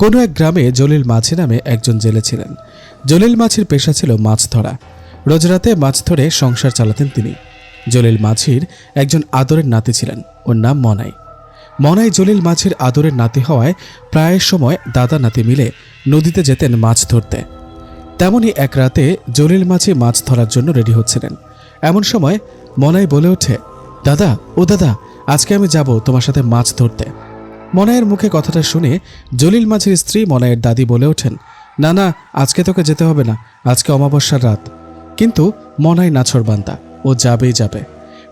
কোনো এক গ্রামে জলিল মাঝি নামে একজন জেলে ছিলেন। জলিল মাঝির পেশা ছিল মাছ ধরা। রোজ রাতে মাছ ধরে সংসার চালাতেন তিনি। জলিল মাঝির একজন আদরের নাতি ছিলেন, ওর নাম মনাই। মনাই জলিল মাঝির আদরের নাতি হওয়ায় প্রায় সময় দাদা নাতি মিলে নদীতে যেতেন মাছ ধরতে। তেমনি এক রাতে জলিল মাঝি মাছ ধরার জন্য রেডি হচ্ছিলেন। এমন সময় মনাই বলে ওঠে, দাদা ও দাদা, আজকে আমি যাব তোমার সাথে মাছ ধরতে। মনাইয়ের মুখে কথাটা শুনে জলিল মাঝির স্ত্রী মনাইয়ের দাদি বলে ওঠেন, না না, আজকে তোকে যেতে হবে না, আজকে অমাবস্যার রাত। কিন্তু মনাই নাছোড়বান্দা, ও যাবেই যাবে।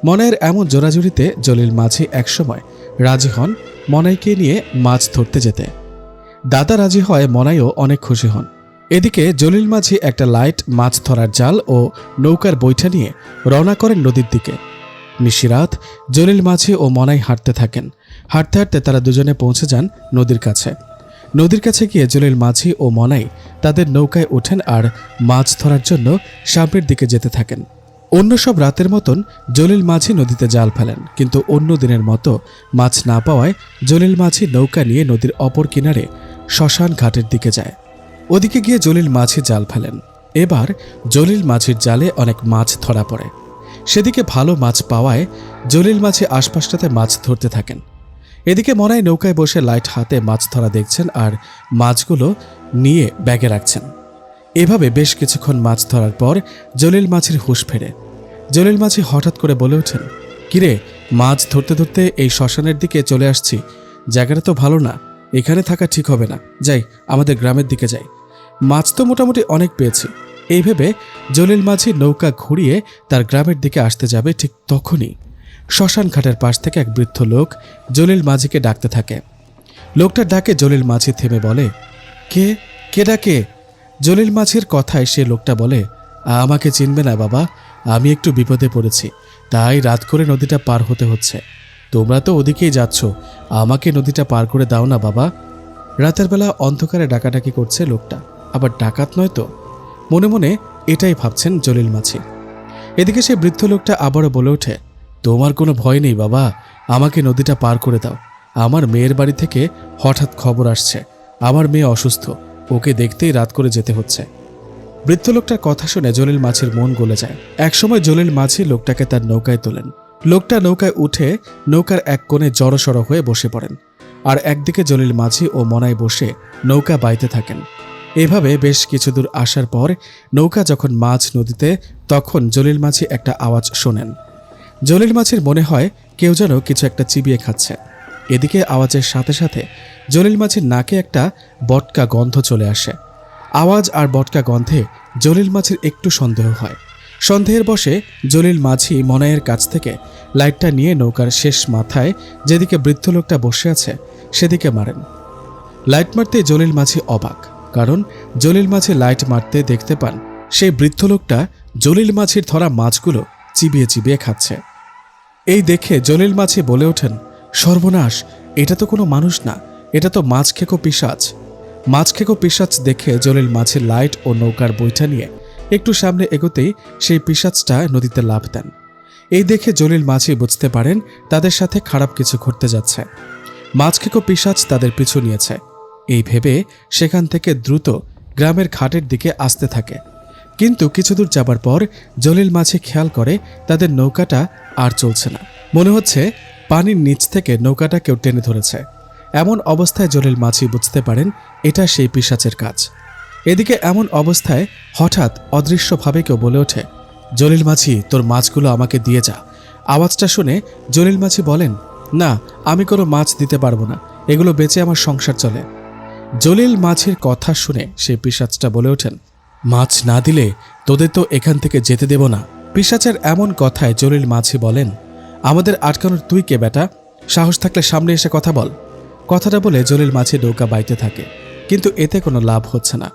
মনাইয়ের এমন জোরাজুরিতে জলিল মাঝি একসময় রাজি হন মনাইকে নিয়ে মাছ ধরতে যেতে। দাদা রাজি হয় মনাইও অনেক খুশি হন। এদিকে জলিল মাঝি একটা লাইট, মাছ ধরার জাল ও নৌকার বৈঠা নিয়ে রওনা করেন নদীর দিকে। নিশিরাত জলিল মাঝি ও মনাই হাঁটতে থাকেন। হাঁটতে হাঁটতে তারা দুজনে পৌঁছে যান নদীর কাছে। নদীর কাছে গিয়ে জলিল মাঝি ও মনাই তাদের নৌকায় ওঠেন আর মাছ ধরার জন্য সামনের দিকে যেতে থাকেন। অন্য সব রাতের মতন জলিল মাঝি নদীতে জাল ফেলেন, কিন্তু অন্য দিনের মতো মাছ না পাওয়ায় জলিল মাঝি নৌকা নিয়ে নদীর অপর কিনারে শ্মশান ঘাটের দিকে যায়। ওদিকে গিয়ে জলিল মাঝি জাল ফেলেন। এবার জলিল মাঝির জালে অনেক মাছ ধরা পড়ে। সেদিকে ভালো মাছ পাওয়ায় জলিল মাঝি আশপাশটাতে মাছ ধরতে থাকেন। এদিকে মনাই নৌকায় বসে লাইট হাতে মাছ ধরা দেখছেন আর মাছগুলো নিয়ে ব্যাগে রাখছেন। এভাবে বেশ কিছুক্ষণ মাছ ধরার পর জলিল মাঝির হুঁশ ফেরে। জলিল মাঝি হঠাৎ করে বলে ওঠেন, কিরে, মাছ ধরতে ধরতে এই শ্মশানের দিকে চলে আসছি, জায়গাটা তো ভালো না, এখানে থাকা ঠিক হবে না, যাই আমাদের গ্রামের দিকে যাই। মাছ তো মোটামুটি অনেক পেয়েছি। এই ভেবে জলিল মাঝি নৌকা ঘুরিয়ে তার গ্রামের দিকে আসতে যাবে, ঠিক তখনই শ্মশান ঘাটের পাশ থেকে এক বৃদ্ধ লোক জলিল মাঝিকে ডাকতে থাকে। লোকটার ডাকে জলিল মাঝি থেমে বলে, কে কে ডাকে? জলিল মাঝির কথায় সে লোকটা বলে, আমাকে চিনবে না বাবা, আমি একটু বিপদে পড়েছি, তাই রাত করে নদীটা পার হতে হচ্ছে। তোমরা তো ওদিকেই যাচ্ছ, আমাকে নদীটা পার করে দাও না বাবা। রাতের বেলা অন্ধকারে ডাকাডাকি করছে লোকটা, আবার ডাকাত নয় তো? মনে মনে এটাই ভাবছেন জলিল মাঝি। এদিকে সে বৃদ্ধ লোকটা আবারও বলে ওঠে, তোমার কোনো ভয় নেই বাবা, আমাকে নদীটা পার করে দাও। আমার মেয়ের বাড়ি থেকে হঠাৎ খবর আসছে, আমার মেয়ে অসুস্থ, ওকে দেখতেই রাত করে যেতে হচ্ছে। বৃদ্ধ লোকটার কথা শুনে জলিল মাঝির মন গলে যায়। একসময় জলিল মাঝি লোকটাকে তার নৌকায় তোলেন। লোকটা নৌকায় উঠে নৌকার এক কোণে জড়সড় হয়ে বসে পড়েন, আর একদিকে জলিল মাঝি ও মনায় বসে নৌকা বাইতে থাকেন। এভাবে বেশ কিছু দূর আসার পর নৌকা যখন মাঝ নদীতে, তখন জলিল মাঝি একটা আওয়াজ শোনেন। জলিল মাঝির মনে হয় কেউ যেন কিছু একটা চিবিয়ে খাচ্ছে। এদিকে আওয়াজের সাথে সাথে জলিল মাঝির নাকে একটা বটকা গন্ধ চলে আসে। আওয়াজ আর বটকা গন্ধে জলিল মাঝির একটু সন্দেহ হয়। সন্দেহের বশে জলিল মাঝি মনাইয়ের কাছ থেকে লাইটটা নিয়ে নৌকার শেষ মাথায় যেদিকে বৃদ্ধ লোকটা বসে আছে সেদিকে মারেন। লাইট মারতে জলিল মাঝি অবাক, কারণ জলিল মাঝি লাইট মারতে দেখতে পান সেই বৃদ্ধ লোকটা জলিল মাঝির ধরা মাছগুলো চিবিয়ে চিবিয়ে খাচ্ছে। এই দেখে জলিল মাঝি বলে ওঠেন, সর্বনাশ, এটা তো কোনো মানুষ না, এটা তো মাছ খেকো পিশাচ। মাছ খেকো পিশাচ দেখে জলিল মাঝি লাইট ও নৌকার বৈঠা নিয়ে একটু সামনে এগোতেই সেই পিশাচটা নদীতে লাফ দেন। এই দেখে জলিল মাঝি বুঝতে পারেন তাদের সাথে খারাপ কিছু ঘটতে যাচ্ছে। মাছ খেকো পিশাচ তাদের পিছু নিয়েছে। এই ভেবে সেখান থেকে দ্রুত গ্রামের ঘাটের দিকে আসতে থাকে। কিন্তু কিছু দূর যাবার পর জলিল মাঝি খেয়াল করে তাদের নৌকাটা আর চলছে না। মনে হচ্ছে পানির নিচ থেকে নৌকাটা কেউ টেনে ধরেছে। এমন অবস্থায় জলিল মাঝি বুঝতে পারেন এটা সেই পিশাচের কাজ। এদিকে এমন অবস্থায় হঠাৎ অদৃশ্যভাবে কেউ বলে ওঠে, জলিল মাঝি, তোর মাছগুলো আমাকে দিয়ে যা। আওয়াজটা শুনে জলিল মাঝি বলেন, না, আমি কোনো মাছ দিতে পারবো না, এগুলো বেচে আমার সংসার চলে। জলিল মাঝির কথা শুনে সেই পিশাচটা বলে ওঠেন, মাছ না দিলে তোদের তো এখান থেকে যেতে দেব না। পিশাচের এমন কথায় জলিল মাঝি বলেন, আমাদের আটকানোর তুই কে বেটা? সাহস থাকলে সামনে এসে কথা বল। কথাটা বলে জলিল মাঝি নৌকা বাইতে থাকে, কিন্তু এতে কোনো লাভ হচ্ছে না।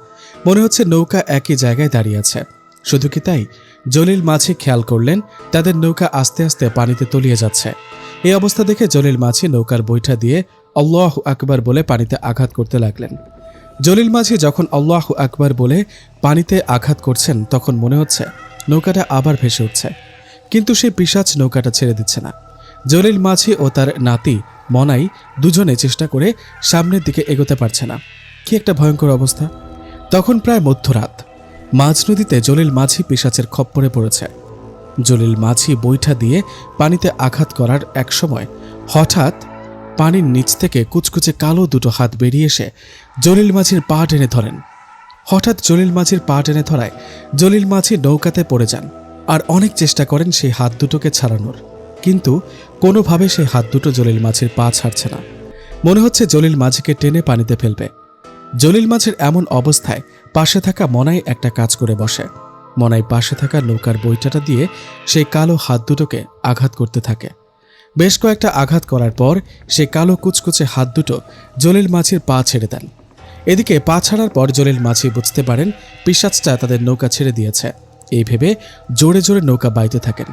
মনে হচ্ছে নৌকা একই জায়গায় দাঁড়িয়ে আছে। শুধু কি তাই, জলিল মাঝি খেয়াল করলেন তাদের নৌকা আস্তে আস্তে পানিতে তলিয়ে যাচ্ছে। এই অবস্থা দেখে জলিল মাঝি নৌকার বৈঠা দিয়ে আল্লাহু আকবার বলে পানিতে আঘাত করতে লাগলেন। জলিল মাঝি যখন আল্লাহু আকবার বলে পানিতে আঘাত করছেন, তখন মনে হচ্ছে নৌকাটা আবার ভেসে উঠছে, কিন্তু সেই পিশাচ নৌকাটা ছেড়ে দিচ্ছে না। জলিল মাঝি ও তার নাতি মনাই দুজনে চেষ্টা করে সামনের দিকে এগোতে পারছে না। কি একটা ভয়ঙ্কর অবস্থা। তখন প্রায় মধ্যরাত। মাঝ নদীতে জলিল মাঝি পিশাচের খপ্পরে পড়েছে। জলিল মাঝি বৈঠা দিয়ে পানিতে আঘাত করার এক সময় হঠাৎ পানির নিচ থেকে কুচকুচে কালো দুটো হাত বেরিয়ে এসে জলিল মাঝির পা টেনে ধরেন। হঠাৎ জলিল মাঝির পা টেনে ধরায় জলিল মাঝি নৌকাতে পড়ে যান আর অনেক চেষ্টা করেন সেই হাত দুটোকে ছাড়ানোর, কিন্তু কোনোভাবে সেই হাত দুটো জলিল মাঝির পা ছাড়ছে না। মনে হচ্ছে জলিল মাঝিকে টেনে পানিতে ফেলবে। জলিল মাঝির এমন অবস্থায় পাশে থাকা মনাই একটা কাজ করে বসে। মনাই পাশে থাকা নৌকার বৈঠাটা দিয়ে সেই কালো হাত দুটোকে আঘাত করতে থাকে। বেশ কয়েকটা আঘাত করার পর সেই কালো কুচকুচে হাত দুটো জলিল মাঝির পা ছেড়ে দেন। এদিকে পা ছাড়ার পর জলিল মাঝি বুঝতে পারেন পিশাচটা তাদের নৌকা ছেড়ে দিয়েছে। এই ভেবে জোরে জোরে নৌকা বাইতে থাকেন।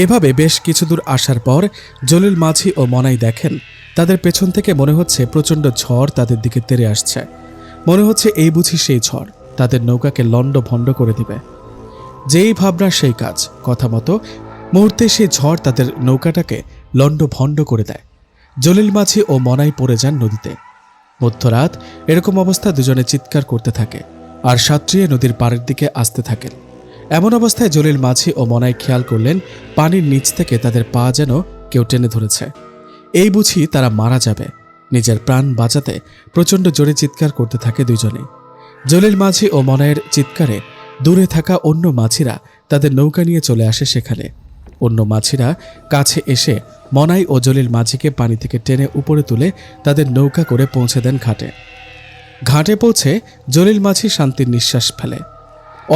এভাবে বেশ কিছু দূর আসার পর জলিল মাঝি ও মনাই দেখেন তাদের পেছন থেকে মনে হচ্ছে প্রচণ্ড ঝড় তাদের দিকে তেড়ে আসছে। মনে হচ্ছে এই বুঝি সেই ঝড় তাদের নৌকাকে লণ্ডভণ্ড করে দিবে। যেই ভাবনা সেই কাজ, কথা মতো মুহূর্তে সেই ঝড় তাদের নৌকাটাকে লণ্ডভণ্ড করে দেয়। জলিল মাঝি ও মনাই পড়ে যান নদীতে। মধ্যরাত এরকম অবস্থা দুজনে চিৎকার করতে থাকে আর সাঁতরিয়ে নদীর পাড়ের দিকে আসতে থাকেন। এমন অবস্থায় জলিল মাঝি ও মনাই খেয়াল করলেন পানির নিচ থেকে তাদের পা যেন কেউ টেনে ধরেছে। এই বুঝি তারা মারা যাবে। নিজের প্রাণ বাঁচাতে প্রচণ্ড জোরে চিৎকার করতে থাকে দুজনে। জলিল মাঝি ও মনাইয়ের চিৎকারে দূরে থাকা অন্য মাঝিরা তাদের নৌকা নিয়ে চলে আসে সেখানে। অন্য মাঝিরা কাছে এসে মনাই ও জলিল মাঝিকে পানি থেকে টেনে উপরে তুলে তাদের নৌকা করে পৌঁছে দেন ঘাটে। ঘাটে পৌঁছে জলিল মাঝি শান্তির নিঃশ্বাস ফেলে।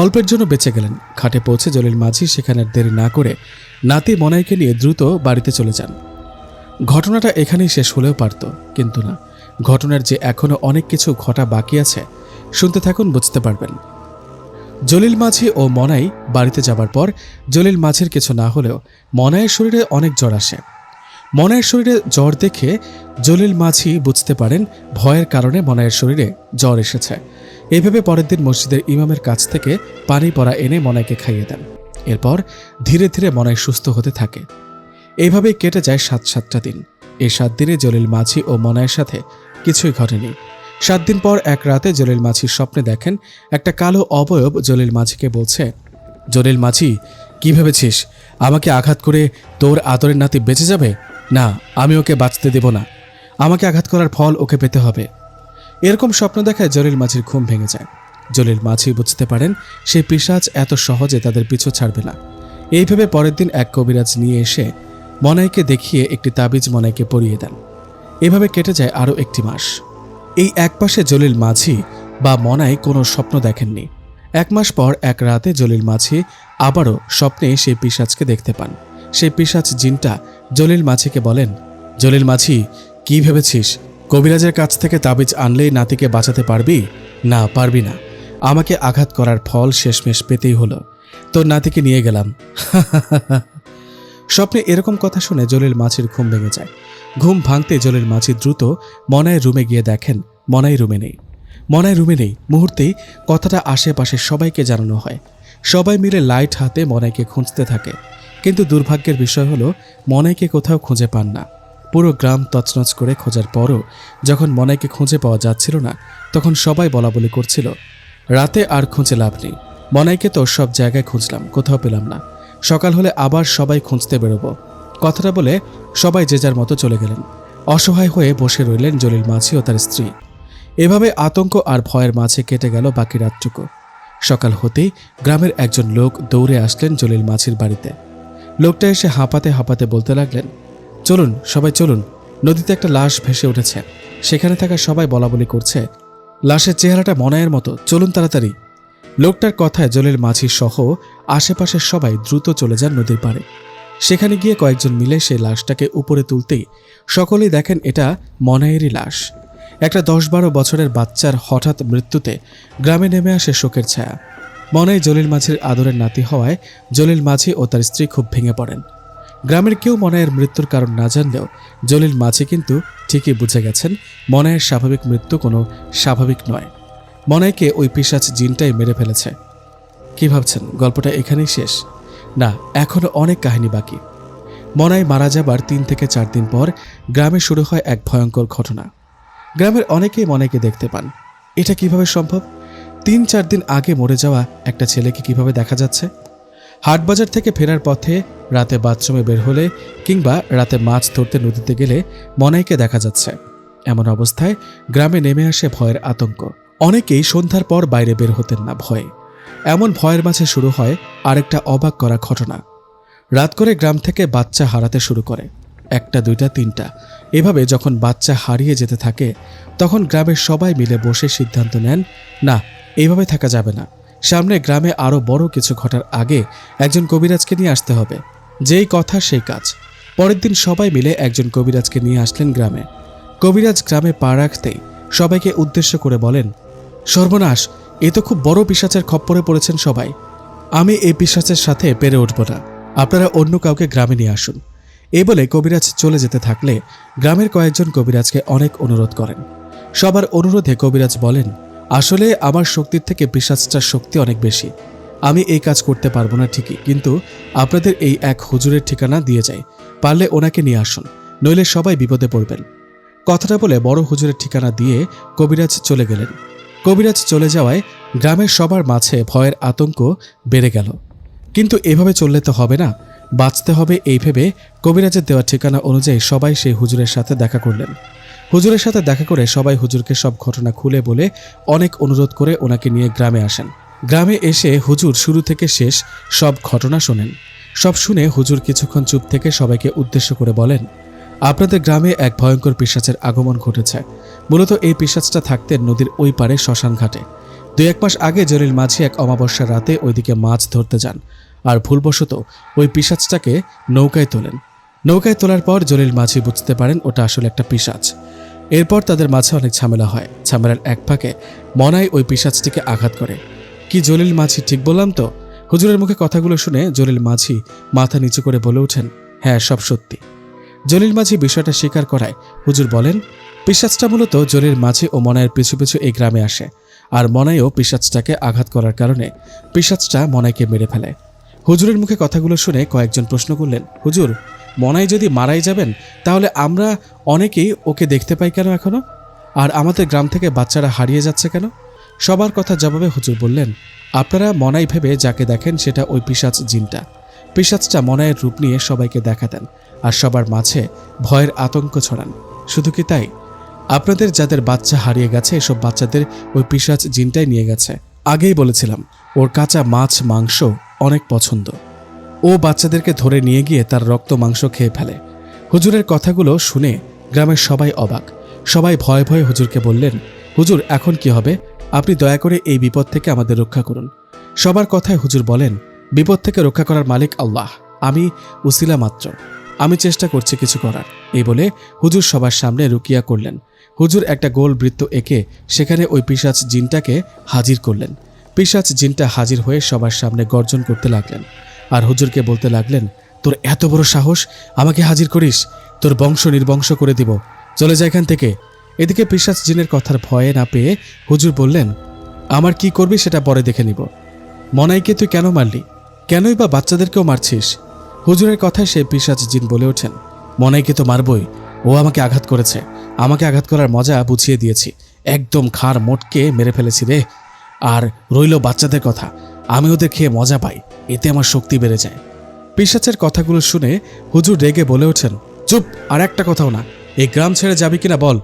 অল্পের জন্য বেঁচে গেলেন। ঘাটে পৌঁছে জলিল মাঝি সেখানে দেরি না করে নাতি মনাইকে নিয়ে দ্রুত বাড়িতে চলে যান। ঘটনাটা এখানেই শেষ হলেও পারত, কিন্তু না, ঘটনার যে এখনো অনেক কিছু ঘটা বাকি আছে, শুনতে থাকুন, বুঝতে পারবেন। জলিল মাঝি ও মনাই বাড়িতে যাবার পর জলিল মাঝির কিছু না হলেও মনাইয়ের শরীরে অনেক জ্বর আসে। মনাইয়ের শরীরে জ্বর দেখে জলিল মাঝি বুঝতে পারেন ভয়ের কারণে মনাইয়ের শরীরে জ্বর এসেছে। এইভাবে পরের দিন মসজিদের ইমামের কাছ থেকে পানি পড়া এনে মনাইকে খাইয়ে দেন। এরপর ধীরে ধীরে মনাই সুস্থ হতে থাকে। এইভাবেই কেটে যায় 7-7টা দিন। এই 7 দিনে জলিল মাঝি ও মনাইয়ের সাথে কিছুই ঘটেনি। 7 দিন পর এক রাতে জলিল মাঝির স্বপ্নে দেখেন একটা কালো অবয়ব জলিল মাঝিকে বলছে, জলিল মাঝি, কি ভেবেছিস আমাকে আঘাত করে তোর আদরের নাতি বেঁচে যাবে? না, আমি ওকে বাঁচতে দেব না। আমাকে আঘাত করার ফল ওকে পেতে হবে। এরকম স্বপ্ন দেখায় জলিল মাঝির ঘুম ভেঙে যায়। জলিল মাঝি বুঝতে পারেন সেই পিশাচ এত সহজে তাদের পিছু ছাড়বে না। এইভাবে পরের দিন এক কবিরাজ নিয়ে এসে মনাইকে দেখিয়ে একটি তাবিজ মনাইকে পরিয়ে দেন। এভাবে কেটে যায় আরও 1টি মাস। এই এক মাসে জলিল মাঝি বা মনাই কোনো স্বপ্ন দেখেননি। 1 মাস পর এক রাতে জলিল মাঝি আবারও স্বপ্নে সেই পিশাচকে দেখতে পান। সেই পিশাচ জিনটা জলিল মাঝিকে বলেন, জলিল মাঝি, কি ভেবেছিস কবিরাজের কাছ থেকে তাবিজ আনলেই নাতিকে বাঁচাতে পারবি? না, পারবি না। আমাকে আঘাত করার ফল শেষমেশ পেতেই হলো। তোর নাতিকে নিয়ে গেলাম। স্বপ্নে এরকম কথা শুনে জলিল মাঝির ঘুম ভেঙে যায়। ঘুম ভাঙতে জলিল মাঝি দ্রুত মনাইয়ের রুমে গিয়ে দেখেন মনাই রুমে নেই। মনাই রুমে নেই মুহূর্তেই কথাটা আশেপাশে সবাইকে জানানো হয়। সবাই মিলে লাইট হাতে মনাইকে খুঁজতে থাকে, কিন্তু দুর্ভাগ্যের বিষয় হলো মনাইকে কোথাও খুঁজে পান না। পুরো গ্রাম তছনছ করে খোঁজার পরও যখন মনাইকে খুঁজে পাওয়া যাচ্ছিল না, তখন সবাই বলাবলি করছিল, রাতে আর খুঁজে লাভ নেই। মনাইকে তো সব জায়গায় খুঁজলাম, কোথাও পেলাম না। সকাল হলে আবার সবাই খুঁজতে বেরোবো। কথাটা বলে সবাই যে যার মতো চলে গেলেন। অসহায় হয়ে বসে রইলেন জলিল মাঝি ও তার স্ত্রী। এভাবে আতঙ্ক আর ভয়ের মাঝে কেটে গেল বাকি রাতটুকু। সকাল হতেই গ্রামের একজন লোক দৌড়ে আসলেন জলিল মাঝির বাড়িতে। লোকটা এসে হাঁপাতে হাঁপাতে বলতে লাগলেন, চলুন সবাই চলুন, নদীতে একটা লাশ ভেসে উঠেছে। সেখানে থাকা সবাই বলাবলি করছে, লাশের চেহারাটা মনাইয়ের মতো, চলুন তাড়াতাড়ি। লোকটার কথায় জলিল মাঝি সহ আশেপাশের সবাই দ্রুত চলে যান নদীর পাড়ে। সেখানে গিয়ে কয়েকজন মিলে সেই লাশটাকে উপরে তুলতেই সকলেই দেখেন এটা মনাইয়েরই লাশ। একটা 10-12 বছরের বাচ্চার হঠাৎ মৃত্যুতে গ্রামে নেমে আসে শোকের ছায়া। মনাই জলিল মাঝির আদরের নাতি হওয়ায় জলিল মাঝি ও তার স্ত্রী খুব ভেঙে পড়েন। গ্রামের কেউ মনাইয়ের মৃত্যুর কারণ না জানলেও জলিল মাঝি কিন্তু ঠিকই বুঝে গেছেন মনাইয়ের স্বাভাবিক মৃত্যু কোনো স্বাভাবিক নয়। মনাইকে ওই পিশাচ জিনটাই মেরে ফেলেছে। কি ভাবছেন গল্পটা এখানেই শেষ? না, এখনো অনেক কাহিনী বাকি। মনাই মারা যাবার 3 থেকে 4 দিন পর গ্রামে শুরু হয় এক ভয়ঙ্কর ঘটনা। গ্রামের অনেকেই মনাইকে দেখতে পান। এটা কিভাবে সম্ভব? 3-4 দিন আগে মরে যাওয়া একটা ছেলেকে কিভাবে দেখা যাচ্ছে? হাটবাজার থেকে ফেরার পথে, রাতে বাথরুমে বের হলে কিংবা রাতে মাছ ধরতে নদীতে গেলে মনাইকে দেখা যাচ্ছে। এমন অবস্থায় গ্রামে নেমে আসে ভয়ের আতঙ্ক। অনেকেই সন্ধ্যার পর বাইরে বের হতেন না ভয়ে। এমন ভয়ের মাঝে শুরু হয় আরেকটা অবাক করা ঘটনা। রাত করে গ্রাম থেকে বাচ্চা হারাতে শুরু করে, 1টা 2টা 3টা। এভাবে যখন বাচ্চা হারিয়ে যেতে থাকে তখন গ্রামের সবাই মিলে বসে সিদ্ধান্ত নেন, না, এইভাবে থাকা যাবে না। সামনে গ্রামে আরও বড় কিছু ঘটার আগে একজন কবিরাজকে নিয়ে আসতে হবে। যেই কথা সেই কাজ। পরের দিন সবাই মিলে একজন কবিরাজকে নিয়ে আসলেন গ্রামে। কবিরাজ গ্রামে পা রাখতেই সবাইকে উদ্দেশ্য করে বলেন, সর্বনাশ, এ তো খুব বড় পিশাচের খপ্পরে পড়েছেন সবাই। আমি এই পিশাচের সাথে পেরে উঠব না, আপনারা অন্য কাউকে গ্রামে নিয়ে আসুন। এই বলে কবিরাজ চলে যেতে থাকলে গ্রামের কয়েকজন কবিরাজকে অনেক অনুরোধ করেন। সবার অনুরোধে কবিরাজ বলেন, আসলে আমার শক্তির থেকে পিশাচটার শক্তি অনেক বেশি। আমি এই কাজ করতে পারবো না ঠিকই, কিন্তু আপনাদের এই এক হুজুরের ঠিকানা দিয়ে যাই, পারলে ওনাকে নিয়ে আসুন, নইলে সবাই বিপদে পড়বেন। কথাটা বলে বড় হুজুরের ঠিকানা দিয়ে কবিরাজ চলে গেলেন। কবিরাজ চলে যাওয়ায় গ্রামের সবার মাঝে ভয়ের আতঙ্ক বেড়ে গেল। কিন্তু এভাবে চললে তো হবে না, বাঁচতে হবে এই ভেবে কবিরাজের দেওয়া ঠিকানা অনুযায়ী সবাই সেই হুজুরের সাথে দেখা করলেন। হুজুরের সাথে দেখা করে সবাই হুজুরকে সব ঘটনা খুলে বলে অনেক অনুরোধ করে ওনাকে নিয়ে গ্রামে আসেন। গ্রামে এসে হুজুর শুরু থেকে শেষ সব ঘটনা শোনেন। সব শুনে হুজুর কিছুক্ষণ চুপ থেকে সবাইকে উদ্দেশ্য করে বলেন, আপনাদের গ্রামে এক ভয়ঙ্কর পিশাচের আগমন ঘটেছে। মূলত এই পিশাচটা থাকতেন নদীর ওই পারে শ্মশান ঘাটে। 2-1 মাস আগে জলিল মাঝি এক অমাবস্যার রাতে ওইদিকে মাছ ধরতে যান, আর ভুলবশত ওই পিশাচটাকে নৌকায় তোলেন। নৌকায় তোলার পর জলিল মাঝি বুঝতে পারেন ওটা আসলে একটা পিশাচ। এরপর তাদের মাঝে অনেক ঝামেলা হয়। ঝামেলার এক ফাঁকে মনাই ওই পিশাচটিকে আঘাত করে। কি জলিল মাঝি ঠিক বললাম তো? হুজুরের মুখে কথাগুলো শুনে জলিল মাঝি মাথা নিচু করে বলে ওঠেন, হ্যাঁ, সব সত্যি। জলিল মাঝি বিষয়টা স্বীকার করায় হুজুর বলেন, পিশাচটা মূলত জলিল মাঝি ও মনাইয়ের পিছু পিছু এই গ্রামে আসে, আর মনাইও পিশাচটাকে আঘাত করার কারণে পিশাচটা মনাইকে মেরে ফেলে। হুজুরের মুখে কথাগুলো শুনে কয়েকজন প্রশ্ন করলেন, হুজুর, মনাই যদি মারাই যাবেন তাহলে আমরা অনেকেই ওকে দেখতে পাই কেন এখনো? আর আমাদের গ্রাম থেকে বাচ্চারা হারিয়ে যাচ্ছে কেন? সবার কথা জবাবে হুজুর বললেন, আপনারা মনাই ভেবে যাকে দেখেন সেটা ওই পিশাচ জিনটা। পিশাচটা মনাইয়ের রূপ নিয়ে সবাইকে দেখা দেন আর সবার মাঝে ভয়ের আতঙ্ক ছড়ান। শুধু কি তাই, আপনাদের যাদের বাচ্চা হারিয়ে গেছে এসব বাচ্চাদের ওই পিশাচ জিনটাই নিয়ে গেছে। আগেই বলেছিলাম ওর কাঁচা মাছ মাংস অনেক পছন্দ। ও বাচ্চাদেরকে ধরে নিয়ে গিয়ে তার রক্ত মাংস খেয়ে ফেলে। হুজুরের কথাগুলো শুনে গ্রামের সবাই অবাক। সবাই ভয়ে ভয়ে হুজুরকে বললেন, হুজুর, এখন কি হবে? আপনি দয়া করে এই বিপদ থেকে আমাদের রক্ষা করুন। সবার কথায় হুজুর বলেন, বিপদ থেকে রক্ষা করার মালিক আল্লাহ, আমি উসিলা মাত্র, আমি চেষ্টা করছি কিছু করার। এই বলে হুজুর সবার সামনে রুকিয়া করলেন। হুজুর একটা গোল বৃত্ত এঁকে সেখানে ওই পিশাচ জিনটাকে হাজির করলেন। পিশাচ জিনটা হাজির হয়ে সবার সামনে গর্জন করতে লাগলেন আর হুজুরকে বলতে লাগলেন, তোর এত বড় সাহস, আমাকে হাজির করিস? তোর বংশ নির্বংশ করে দিব, চলে যা এখান থেকে। এদিকে পিশাচ জিনের কথার ভয়ে না পেয়ে হুজুর বললেন, আমার কি করবি সেটা পরে দেখে নিব। মনাইকে তুই কেন মারলি? কেনই বা বাচ্চাদেরকেও মারছিস? হুজুরের কথায় সেই পিশাচ জিন বলে ওঠেন, মনাইকে তো মারবই, ও আমাকে আঘাত করেছে, আমাকে আঘাত করার মজা বুঝিয়ে দিয়েছি, একদম খাড় মোটকে মেরে ফেলেছি রে। আর রইল বাচ্চাদের কথা, আমি ওদের খেয়ে মজা পাই, এতে আমার শক্তি বেড়ে যায়। পিশাচের কথাগুলো শুনে হুজুর রেগে বলে ওঠেন, চুপ, আর একটা কথাও না, এই গ্রাম ছেড়ে যাবি কিনা বল।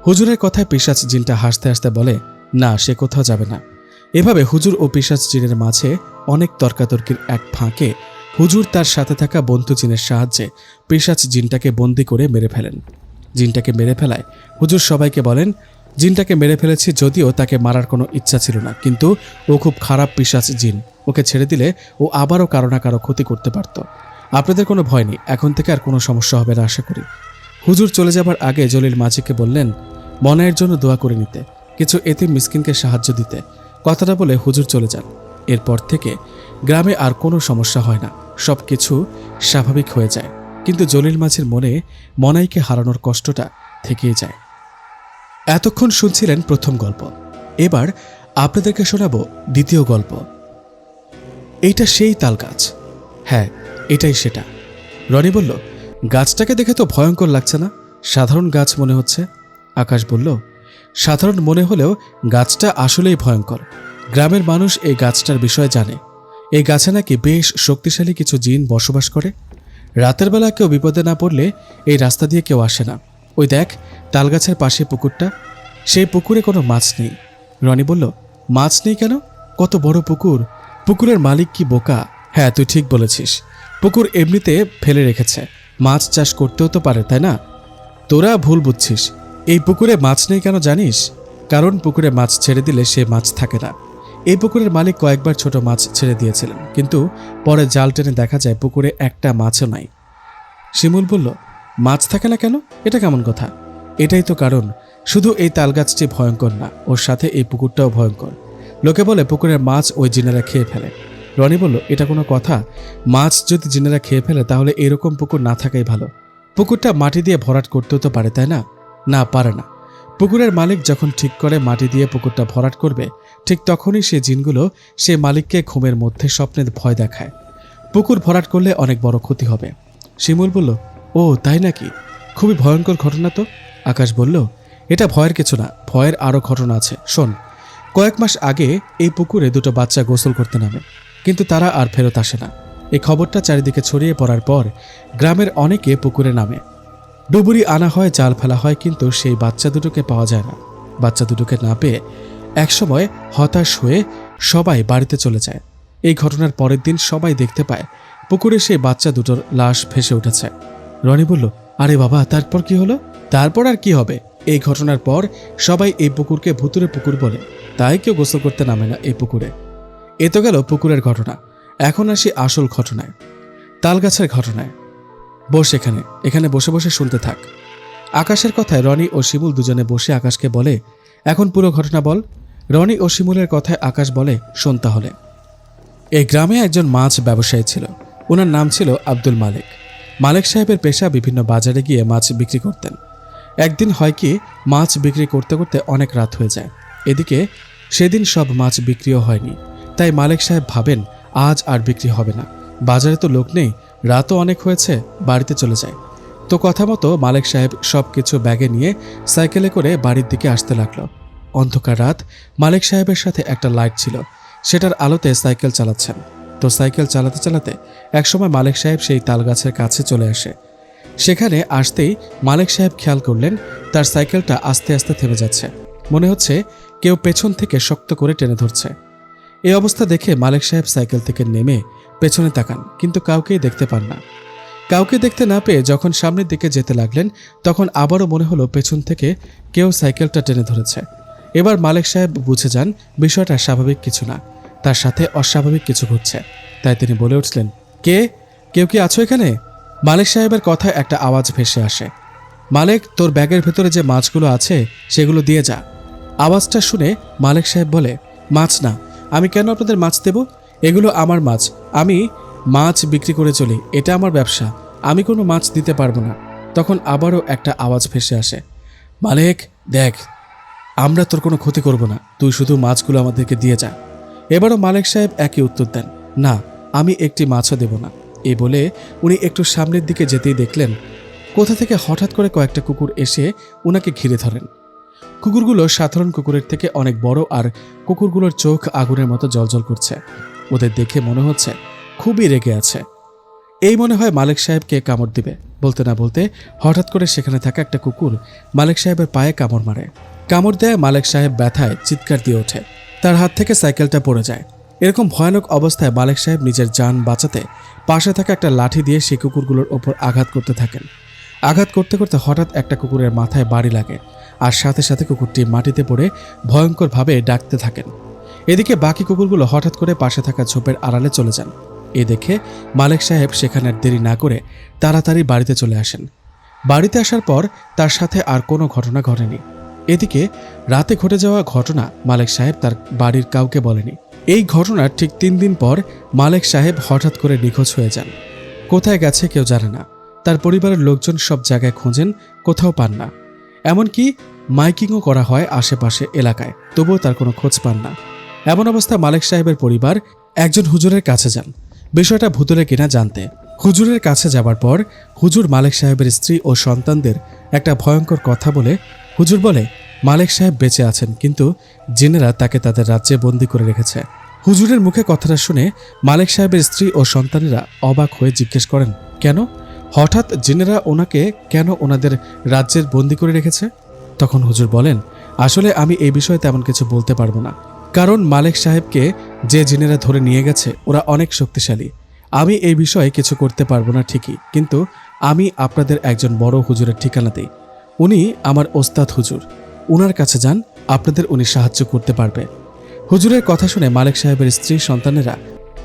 হুজুরের কথায় পিশাচ জিনটা হাসতে হাসতে বলে, না, সে কোথাও যাবে না। এভাবে হুজুর ও পিশাচ জিনের মাঝে অনেক তর্কাতর্কির এক ফাঁকে হুজুর তার সাথে থাকা বন্ধু জিনের সাহায্যে পিশাচ জিনটাকে বন্দি করে মেরে ফেলেন। জিনটাকে মেরে ফেলায় হুজুর সবাইকে বলেন, জিনটাকে মেরে ফেলেছি, যদিও তাকে মারার কোনো ইচ্ছা ছিল না, কিন্তু ও খুব খারাপ পিশাচ জিন, ওকে ছেড়ে দিলে ও আবারও কারো না কারো ক্ষতি করতে পারত। আপনাদের কোনো ভয় নেই, এখন থেকে আর কোনো সমস্যা হবে না আশা করি। হুজুর চলে যাবার আগে জলিল মাঝিকে বললেন, মনাইয়ের জন্য দোয়া করে নিতে, কিছু এতিম মিসকিনকে সাহায্য দিতে। কথাটা বলে হুজুর চলে যান। এরপর থেকে গ্রামে আর কোনো সমস্যা হয় না, সব কিছু স্বাভাবিক হয়ে যায়। কিন্তু জলিল মাঝির মনে মনাইকে হারানোর কষ্টটা থেকেই যায়। এতক্ষণ শুনছিলেন প্রথম গল্প, এবার আপনাদেরকে শোনাবো দ্বিতীয় গল্প। এইটা সেই তাল গাছ। হ্যাঁ, এটাই সেটা। রনি বলল, গাছটাকে দেখে তো ভয়ঙ্কর লাগছে না, সাধারণ গাছ মনে হচ্ছে। আকাশ বলল, সাধারণ মনে হলেও গাছটা আসলেই ভয়ঙ্কর। গ্রামের মানুষ এই গাছটার বিষয়ে জানে। এই গাছে নাকি বেশ শক্তিশালী কিছু জিন বসবাস করে। রাতের বেলা কেউ বিপদে না পড়লে এই রাস্তা দিয়ে কেউ আসে না। ওই দেখ তালগাছের পাশে পুকুরটা, সেই পুকুরে কোনো মাছ নেই। রনি বলল, মাছ নেই কেন? কত বড় পুকুর! পুকুরের মালিক কি বোকা? হ্যাঁ, তুই ঠিক বলেছিস। পুকুর এমনিতে ফেলে রেখেছে, মাছ চাষ করতেও তো পারে, তাই না? তোরা ভুল বুঝছিস। এই পুকুরে মাছ নেই কেন জানিস? কারণ পুকুরে মাছ ছেড়ে দিলে সে মাছ থাকে না। এই পুকুরের মালিক কয়েকবার ছোট মাছ ছেড়ে দিয়েছিলেন, কিন্তু পরে জাল টেনে দেখা যায় পুকুরে একটা মাছও নাই। শিমুল বলল, মাছ থাকে না কেন? এটা কেমন কথা? এটাই তো কারণ। শুধু এই তালগাছটি ভয়ঙ্কর না, ওর সাথে এই পুকুরটাও ভয়ঙ্কর। লোকে বলে পুকুরের মাছ ওই জিনেরা খেয়ে ফেলে। রনি বলল, এটা কোনো কথা? মাছ যদি জিনেরা খেয়ে ফেলে তাহলে এরকম পুকুর না থাকাই ভালো। পুকুরটা মাটি দিয়ে ভরাট করতেও তো পারে, তাই না? না, পারে না। পুকুরের মালিক যখন ঠিক করে মাটি দিয়ে পুকুরটা ভরাট করবে, ঠিক তখনই সে জিনগুলো সে মালিককে ঘুমের মধ্যে স্বপ্নে ভয় দেখায়। পুকুর ভরাট করলে অনেক বড় ক্ষতি হবে। শিমুল বলল, ও তাই নাকি? খুবই ভয়ঙ্কর ঘটনা তো। আকাশ বলল, এটা ভয়ের কিছু না, ভয়ের আরও ঘটনা আছে, শোন। কয়েক মাস আগে এই পুকুরে দুটো বাচ্চা গোসল করতে নামে, কিন্তু তারা আর ফেরত আসে না। এই খবরটা চারিদিকে ছড়িয়ে পড়ার পর গ্রামের অনেকে পুকুরে নামে। ডুবুরি আনা হয়, জাল ফেলা হয়, কিন্তু সেই বাচ্চা দুটোকে পাওয়া যায় না। বাচ্চা দুটোকে না পেয়ে একসময় হতাশ হয়ে সবাই বাড়িতে চলে যায়। এই ঘটনার পরের দিন সবাই দেখতে পায় পুকুরে সেই বাচ্চা দুটোর লাশ ভেসে উঠেছে। রনি বলল, আরে বাবা, তারপর কি হলো? তারপর আর কি হবে? এই ঘটনার পর সবাই এই পুকুরকে ভুতুরে পুকুর বলে, তাই কেউ গোসল করতে নামে না এই পুকুরে। এ তো গেল পুকুরের ঘটনা। এখন আসি আসল ঘটনায়, তালগাছের ঘটনায়। বস এখানে, এখানে বসে বসে শুনতে থাক। আকাশের কথায় রনি ও শিমুল দুজনে বসে আকাশকে বলে, এখন পুরো ঘটনা বল। রনি ও শিমুলের কথায় আকাশ বলে, শোন তাহলে। এই গ্রামে একজন মাছ ব্যবসায়ী ছিল। ওনার নাম ছিল আব্দুল মালিক। মালিক সাহেবের পেশা বিভিন্ন বাজারে গিয়ে মাছ বিক্রি করতেন। একদিন হয় কি, মাছ বিক্রি করতে করতে অনেক রাত হয়ে যায়। এদিকে সেদিন সব মাছ বিক্রিও হয়নি। তাই মালিক সাহেব ভাবেন, আজ আর বিক্রি হবে না, বাজারে তো লোক নেই, রাতও অনেক হয়েছে, বাড়িতে চলে যায়। তো কথা মতো মালিক সাহেব সব কিছু ব্যাগে নিয়ে সাইকেলে করে বাড়ির দিকে আসতে লাগলো। অন্ধকার রাত, মালিক সাহেবের সাথে একটা লাইট ছিল, সেটার আলোতে সাইকেল চালাচ্ছেন। তো সাইকেল চালাতে চালাতে একসময় মালিক সাহেব সেই তালগাছের কাছে চলে আসে। সেখানে আসতেই মালিক সাহেব খেয়াল করলেন তার সাইকেলটা আস্তে আস্তে থেমে যাচ্ছে। মনে হচ্ছে কেউ পেছন থেকে শক্ত করে টেনে ধরছে। এই অবস্থা দেখে মালিক সাহেব সাইকেল থেকে নেমে পেছনে তাকান, কিন্তু কাউকেই দেখতে পান না। কাউকে দেখতে না পেয়ে যখন সামনের দিকে যেতে লাগলেন, তখন আবারও মনে হলো পেছন থেকে কেউ সাইকেলটা টেনে ধরেছে। এবার মালিক সাহেব বুঝে যান বিষয়টা স্বাভাবিক কিছু না, তার সাথে অস্বাভাবিক কিছু ঘটছে। তাই তিনি বলে উঠলেন, কেউ কি আছো এখানে? মালিক সাহেবের কথায় একটা আওয়াজ ভেসে আসে, মালিক, তোর ব্যাগের ভেতরে যে মাছগুলো আছে সেগুলো দিয়ে যা। আওয়াজটা শুনে মালিক সাহেব বলে, মাছ না, আমি কেন আপনাদের মাছ দেব? এগুলো আমার মাছ, আমি মাছ বিক্রি করে চলি, এটা আমার ব্যবসা, আমি কোনো মাছ দিতে পারবো না। তখন আবারও একটা আওয়াজ ভেসে আসে, মালিক দেখ, আমরা তোর কোনো ক্ষতি করব না, তুই শুধু মাছগুলো আমাদেরকে দিয়ে যা। এবারও মালিক সাহেব একই উত্তর দেন, না, আমি একটি মাছও দেব না। এই বলে উনি একটু সামনের দিকে যেতেই দেখলেন কোথা থেকে হঠাৎ করে কয়েকটা কুকুর এসে উনাকে ঘিরে ধরেন। কুকুরগুলো সাধারণ কুকুরের থেকে অনেক বড়, আর কুকুরগুলোর চোখ আগুনের মতো জ্বলজ্বল করছে। ওদের দেখে মনে হচ্ছে খুবই রেগে আছে। এই মনে হয় মালিক সাহেবকে কামড় দিবে। বলতে না বলতে হঠাৎ করে সেখানে থাকা একটা কুকুর মালিক সাহেবের পায়ে কামড় মারে। কামড় দেয় মালিক সাহেব ব্যথায় চিৎকার দিয়ে ওঠে। তার হাত থেকে সাইকেলটা পড়ে যায়। এরকম ভয়ানক অবস্থায় মালিক সাহেব নিজের যান বাঁচাতে পাশে থাকা একটা লাঠি দিয়ে সেই কুকুরগুলোর ওপর আঘাত করতে থাকেন। আঘাত করতে করতে হঠাৎ একটা কুকুরের মাথায় বাড়ি লাগে, আর সাথে সাথে কুকুরটি মাটিতে পড়ে ভয়ঙ্করভাবে ডাকতে থাকেন। এদিকে বাকি কুকুরগুলো হঠাৎ করে পাশে থাকা ঝোপের আড়ালে চলে যান। এ দেখে মালিক সাহেব সেখানে দেরি না করে তাড়াতাড়ি বাড়িতে চলে আসেন। বাড়িতে আসার পর তার সাথে আর কোনো ঘটনা ঘটেনি। এদিকে রাতে ঘটে যাওয়া ঘটনা মালিক সাহেব তার বাড়ির কাউকে বলেনি। এই ঘটনার ঠিক 3 দিন পর মালিক সাহেব হঠাৎ করে নিখোঁজ হয়ে যান। কোথায় গেছে কেউ জানে না। তার পরিবারের লোকজন সব জায়গায় খোঁজেন, কোথাও পান না। এমনকি মাইকিংও করা হয় আশেপাশে এলাকায়, তবুও তার কোনো খোঁজ পান না। এমন অবস্থায় মালিক সাহেবের পরিবার একজন হুজুরের কাছে যান বিষয়টা ভুতুরে কিনা জানতে। হুজুরের কাছে যাবার পর হুজুর মালিক সাহেবের স্ত্রী ও সন্তানদের একটা ভয়ঙ্কর কথা বলে হুজুর বলে, মালেক সাহেব বেঁচে আছেন, কিন্তু জিনেরা তাকে তাদের রাজ্যে বন্দী করে রেখেছে। হুজুরের মুখে কথাটা শুনে মালেক সাহেবের স্ত্রী ও সন্তানেরা অবাক হয়ে জিজ্ঞেস করেন, কেন হঠাৎ জিনেরা ওনাকে কেন ওনাদের রাজ্যের বন্দী করে রেখেছে? তখন হুজুর বলেন, আসলে আমি এই বিষয়ে তেমন কিছু বলতে পারবো না, কারণ মালেক সাহেবকে যে জিনেরা ধরে নিয়ে গেছে ওরা অনেক শক্তিশালী। আমি এই বিষয়ে কিছু করতে পারবো না ঠিকই, কিন্তু আমি আপনাদের একজন বড় হুজুরের ঠিকানা দিই। উনি আমার ওস্তাদ হুজুর, উনার কাছে যান, আপনাদের উনি সাহায্য করতে পারবে। হুজুরের কথা শুনে মালেক সাহেবের স্ত্রী সন্তানেরা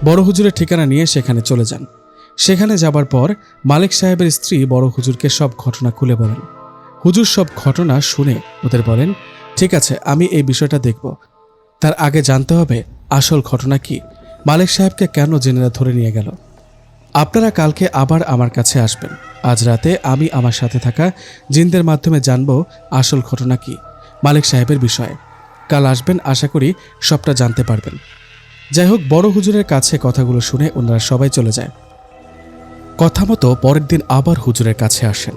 বড় হুজুরের ঠিকানা নিয়ে সেখানে চলে যান। সেখানে যাবার পর মালেক সাহেবের স্ত্রী বড় হুজুরকে সব ঘটনা খুলে বলেন। হুজুর সব ঘটনা শুনে ওদের বলেন, ঠিক আছে, আমি এই বিষয়টা দেখব, তার আগে জানতে হবে আসল ঘটনা কি, মালেক সাহেবকে কেন জিনেরা ধরে নিয়ে গেল। আপনারা কালকে আবার আমার কাছে আসবেন। আজ রাতে আমি আমার সাথে থাকা জিনদের মাধ্যমে জানব আসল ঘটনা কি মালেক সাহেবের বিষয়ে। কাল আসবেন, আশা করি সবটা জানতে পারবেন। যাই হোক, বড় হুজুরের কাছে কথাগুলো শুনে ওনারা সবাই চলে যায়। কথা মতো পরের দিন আবার হুজুরের কাছে আসেন।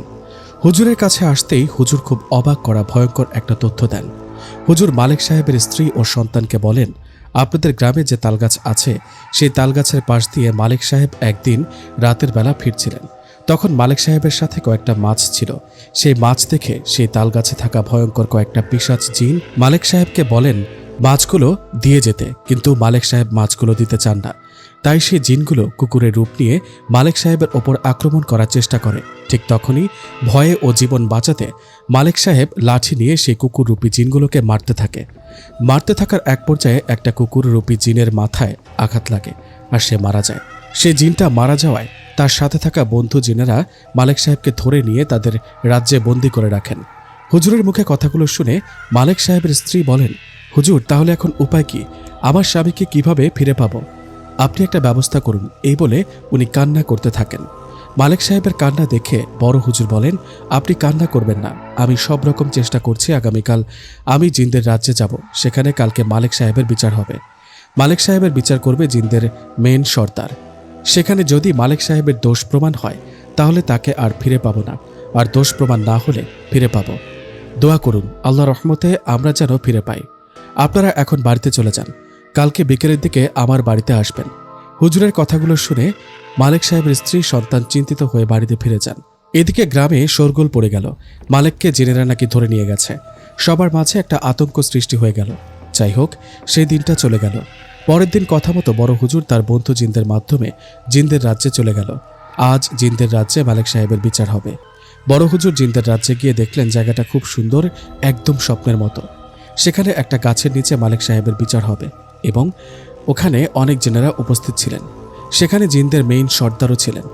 হুজুরের কাছে আসতেই হুজুর খুব অবাক করা ভয়ঙ্কর একটা তথ্য দেন। হুজুর মালেক সাহেবের স্ত্রী ও সন্তানকে বলেন, আপনাদের গ্রামে যে তালগাছ আছে সেই তালগাছের পাশ দিয়ে মালেক সাহেব একদিন রাতের বেলা ফিরছিলেন। তখন মালেক সাহেবের সাথে কয়েকটা মাছ ছিল। সেই মাছ দেখে সেই তালগাছে থাকা ভয়ঙ্কর কয়েকটা পিশাচ জিন মালেক সাহেবকে বলেন মাছগুলো দিয়ে যেতে, কিন্তু মালেক সাহেব মাছগুলো দিতে চান না। তাই সেই জিনগুলো কুকুরের রূপ নিয়ে মালেক সাহেবের ওপর আক্রমণ করার চেষ্টা করে। ঠিক তখনই ভয়ে ও জীবন বাঁচাতে মালেক সাহেব লাঠি নিয়ে সেই কুকুররূপী জিনগুলোকে মারতে থাকে। মারতে থাকার এক পর্যায়ে একটা কুকুররূপী জিনের মাথায় আঘাত লাগে আর সে মারা যায়। সে জিনটা মারা যাওয়ায় তার সাথে থাকা বন্ধু জিনেরা মালেক সাহেবকে ধরে নিয়ে তাদের রাজ্যে বন্দী করে রাখেন। হুজুরের মুখে কথাগুলো শুনে মালেক সাহেবের স্ত্রী বলেন, হুজুর, তাহলে এখন উপায় কি? আমার স্বামীকে কিভাবে ফিরে পাবো? আপনি একটা ব্যবস্থা করুন। এই বলে উনি কান্না করতে থাকেন। মালেক সাহেবের কান্না দেখে বড় হুজুর বলেন, আপনি কান্না করবেন না, আমি সব রকম চেষ্টা করছি। আগামীকাল আমি জিনদের রাজ্যে যাব, সেখানে কালকে মালেক সাহেবের বিচার হবে। মালেক সাহেবের বিচার করবে জিনদের মেন সর্দার। সেখানে যদি মালেক সাহেবের দোষ প্রমাণ হয় তাহলে তাকে আর ফিরে পাবো না, আর দোষ প্রমাণ না হলে ফিরে পাবো। দোয়া করুন আল্লাহর রহমতে আমরা যেন ফিরে পাই। আপনারা এখন বাড়িতে চলে যান, কালকে বিকেলের দিকে আমার বাড়িতে আসবেন। হুজুরের কথাগুলো শুনে মালেক সাহেবের স্ত্রী সন্তান চিন্তিত হয়ে বাড়িতে ফিরে যান। এদিকে গ্রামে শোরগোল পড়ে গেল। মালেককে জিনেরা নাকি ধরে নিয়ে গেছে। সবার মাঝে একটা আতঙ্ক সৃষ্টি হয়ে গেল। যাই হোক, সেই দিনটা চলে গেল। পরের দিন কথা মতো বড় হুজুর তার বন্ধু জিনদের মাধ্যমে জিনদের রাজ্যে চলে গেল। আজ জিনদের রাজ্যে মালেক সাহেবের বিচার হবে। বড় হুজুর জিনদের রাজ্যে গিয়ে দেখলেন জায়গাটা খুব সুন্দর, একদম স্বপ্নের মতো। সেখানে একটা গাছের নিচে মালেক সাহেবের বিচার হবে এবং ওখানে অনেক জিনেরা উপস্থিত ছিলেন। সেখানে জিনদের মেইন সর্দারও ছিলেন।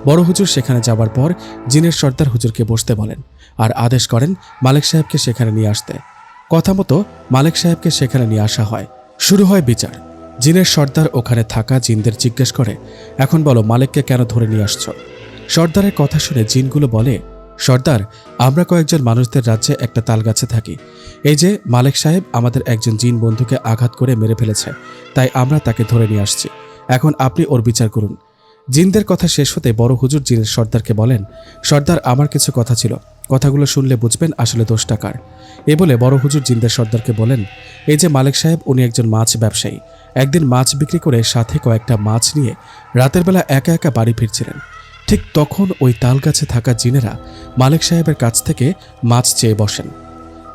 বড় হুজুর সেখানে যাবার পর জিনের সর্দার হুজুরকে বসতে বলেন আর আদেশ করেন মালেক সাহেবকে সেখানে নিয়ে আসতে। কথা মতো মালেক সাহেবকে সেখানে নিয়ে আসা হয়। শুরু হয় বিচার। জিনের সর্দার ওখানে থাকা জিনদের জিজ্ঞেস করে, এখন বলো মালেককে কেন ধরে নিয়ে আসছো? সর্দারের কথা শুনে জিনগুলো বলে, সর্দার, আমরা কয়েকজন মানুষদের রাজ্যে একটা তালগাছে থাকি। এই যে মালেক সাহেব আমাদের একজন জিন বন্ধুকে আঘাত করে মেরে ফেলেছে, তাই আমরা তাকে ধরে নিয়ে আসছি। এখন আপনি ওর বিচার করুন। জিনদের কথা শেষ হতে বড় হুজুর জিনের সর্দারকে বলেন, সর্দার, আমার কিছু কথা ছিল, কথাগুলো শুনলে বুঝবেন আসলে দোষটা কার। এ বলে বড় হুজুর জিনদের সর্দারকে বলেন, এই যে মালেক সাহেব, উনি একজন মাছ ব্যবসায়ী। একদিন মাছ বিক্রি করে সাথে কয়েকটা মাছ নিয়ে রাতের বেলা একা একা বাড়ি ফিরছিলেন। ঠিক তখন ওই তালগাছে থাকা জিনেরা মালেক সাহেবের কাছ থেকে মাছ চেয়ে বসেন।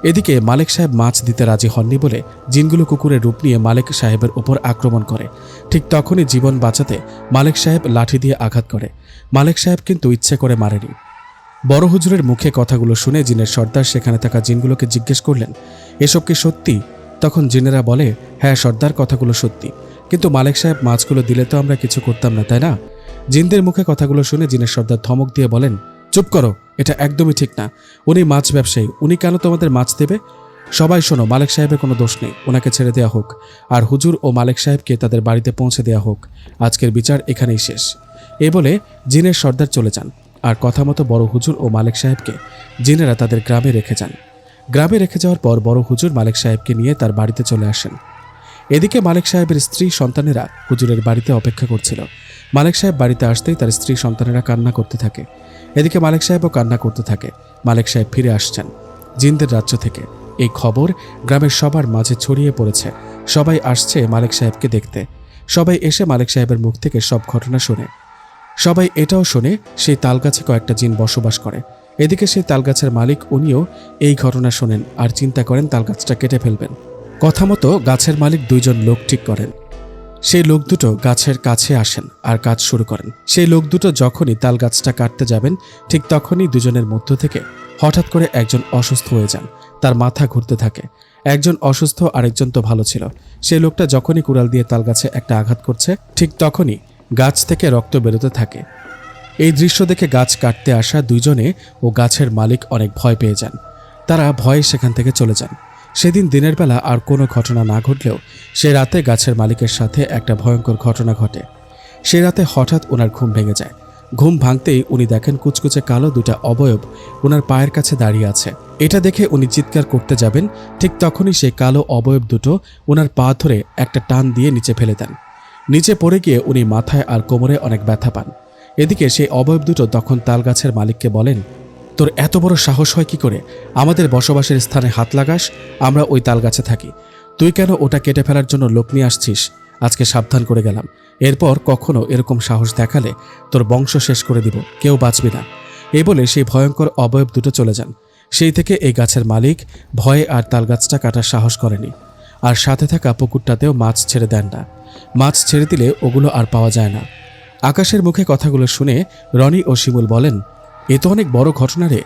এদিকে মালেক সাহেব মাছ দিতে রাজি হননি বলে জিনগুলো কুকুরের রূপ নিয়ে মালেক সাহেবের ওপর আক্রমণ করে। ঠিক তখনই জীবন বাঁচাতে মালেক সাহেব লাঠি দিয়ে আঘাত করে। মালেক সাহেব কিন্তু ইচ্ছে করে মারেনি। বড় হুজুরের মুখে কথাগুলো শুনে জিনের সর্দার সেখানে থাকা জিনগুলোকে জিজ্ঞেস করলেন, এসব কি সত্যি? তখন জিনেরা বলে, হ্যাঁ সর্দার, কথাগুলো সত্যি, কিন্তু মালেক সাহেব মাছগুলো দিলে তো আমরা কিছু করতাম না, তাই না? জিনদের মুখে কথাগুলো শুনে জিনের সর্দার ধমক দিয়ে বলেন, চুপ করো, এটা একদমই ঠিক না। উনি মাছ ব্যবসায়ী, উনি কেন তোমাদের মাছ দেবে? সবাই শোনো, মালেক সাহেবের কোনো দোষ নেই, ওনাকে ছেড়ে দেওয়া হোক, আর হুজুর ও মালেক সাহেবকে তাদের বাড়িতে পৌঁছে দেওয়া হোক। আজকের বিচার এখানেই শেষ। এ বলে জিনের সর্দার চলে যান, আর কথা মতো বড় হুজুর ও মালেক সাহেবকে জিনেরা তাদের গ্রামে রেখে যান। গ্রামে রেখে যাওয়ার পর বড় হুজুর মালেক সাহেবকে নিয়ে তার বাড়িতে চলে আসেন। এদিকে মালেক সাহেবের স্ত্রী সন্তানেরা হুজুরের বাড়িতে অপেক্ষা করছিল। মালেক সাহেব বাড়িতে আসতেই তার স্ত্রী সন্তানেরা কান্না করতে থাকে। এদিকে মালেক সাহেবও কান্না করতে থাকে। মালেক সাহেব ফিরে আসছেন। জিনদের রাজ্য থেকে। এই খবর গ্রামের সবার মাঝে ছড়িয়ে পড়েছে। সবাই আসছে মালিক সাহেবকে দেখতে। সবাই এসে মালিক সাহেবের মুখ থেকে সব ঘটনা শোনে। সবাই এটাও শোনে সেই তালগাছে কয়েকটা জিন বসবাস করে। এদিকে সেই তালগাছের মালিক উনিও এই ঘটনা শোনেন আর চিন্তা করেন তালগাছটা কেটে ফেলবেন। কথা মতো গাছের মালিক দুইজন লোক ঠিক করেন। সেই লোক দুটো গাছের কাছে আসেন আর কাজ শুরু করেন। সেই লোক দুটো যখনই তাল গাছটা কাটতে যাবেন ঠিক তখনই দুজনের মধ্য থেকে হঠাৎ করে একজন অসুস্থ হয়ে যান। তার মাথা ঘুরতে থাকে। একজন অসুস্থ, আরেকজন তো ভালো ছিল। সেই লোকটা যখনই কুড়াল দিয়ে তাল গাছে একটা আঘাত করছে ঠিক তখনই গাছ থেকে রক্ত বেরোতে থাকে। এই দৃশ্য দেখে গাছ কাটতে আসা দুইজনে ও গাছের মালিক অনেক ভয় পেয়ে যান। তারা ভয়ে সেখান থেকে চলে যান। সেদিন দিনের বেলা আর কোনো ঘটনা না ঘটলেও সে রাতে গাছের মালিকের সাথে একটা ভয়ঙ্কর ঘটনা ঘটে। সে রাতে হঠাৎ ওনার ঘুম ভেঙে যায়। ঘুম ভাঙতেই উনি দেখেন কুচকুচে কালো দুটা অবয়ব ওনার পায়ের কাছে দাঁড়িয়ে আছে। এটা দেখে উনি চিৎকার করতে যাবেন ঠিক তখনই সেই কালো অবয়ব দুটো ওনার পা ধরে একটা টান দিয়ে নিচে ফেলে দেন। নিচে পড়ে গিয়ে উনি মাথায় আর কোমরে অনেক ব্যথা পান। এদিকে সেই অবয়ব দুটো তখন তালগাছের মালিককে বলেন, তোর এত বড় সাহস হয় কি করে আমাদের বসবাসের স্থানে হাত লাগাস? আমরা ওই তালগাছে থাকি, তুই কেন ওটা কেটে ফেলার জন্য লোক নিয়ে আসছিস? আজকে সাবধান করে গেলাম, এরপর কখনো এরকম সাহস দেখালে তোর বংশ শেষ করে দিব, কেউ বাঁচবি না। এই বলে সেই ভয়ঙ্কর অবয়ব দুটো চলে যান। সেই থেকে এই গাছের মালিক ভয়ে আর তালগাছটা কাটার সাহস করেনি। আর সাথে থাকা পুকুরটাতেও মাছ ছেড়ে দেন না। মাছ ছেড়ে দিলে ওগুলো আর পাওয়া যায় না। আকাশের মুখে কথাগুলো শুনে রনি ও শিমুল বলেন, এ তো অনেক বড় ঘটনা রে।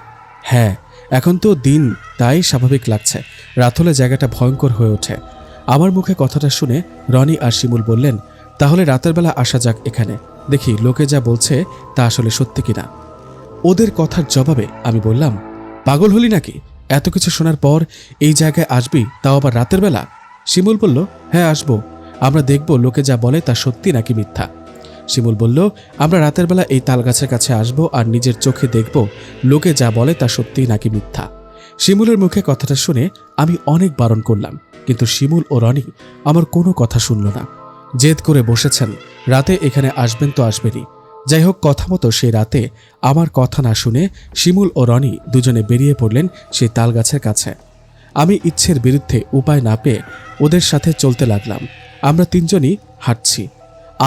হ্যাঁ, এখন তো দিন, তাই স্বাভাবিক লাগছে। রাত হলে জায়গাটা ভয়ঙ্কর হয়ে ওঠে। আমার মুখে কথাটা শুনে রনি আর শিমুল বললেন, তাহলে রাতের বেলা আসা যাক এখানে, দেখি লোকে যা বলছে তা আসলে সত্যি কিনা। ওদের কথার জবাবে আমি বললাম, পাগল হলি নাকি? এত কিছু শোনার পর এই জায়গায় আসবি, তাও আবার রাতের বেলা? শিমুল বলল, হ্যাঁ আসবো, আমরা দেখব লোকে যা বলে তা সত্যি নাকি মিথ্যা। শিমুল বলল, আমরা রাতের বেলা এই তালগাছের কাছে আসব আর নিজের চোখে দেখব লোকে যা বলে তা সত্যি নাকি মিথ্যা। শিমুলের মুখে কথাটা শুনে আমি অনেক বারণ করলাম, কিন্তু শিমুল ও রনি আমার কোনো কথা শুনল না। জেদ করে বসেছেন রাতে এখানে আসবেন তো আসবেনই। যাই হোক, কথা মতো সেই রাতে আমার কথা না শুনে শিমুল ও রনি দুজনে বেরিয়ে পড়লেন সেই তালগাছের কাছে। আমি ইচ্ছের বিরুদ্ধে উপায় না পেয়ে ওদের সাথে চলতে লাগলাম। আমরা তিনজনই হাঁটছি।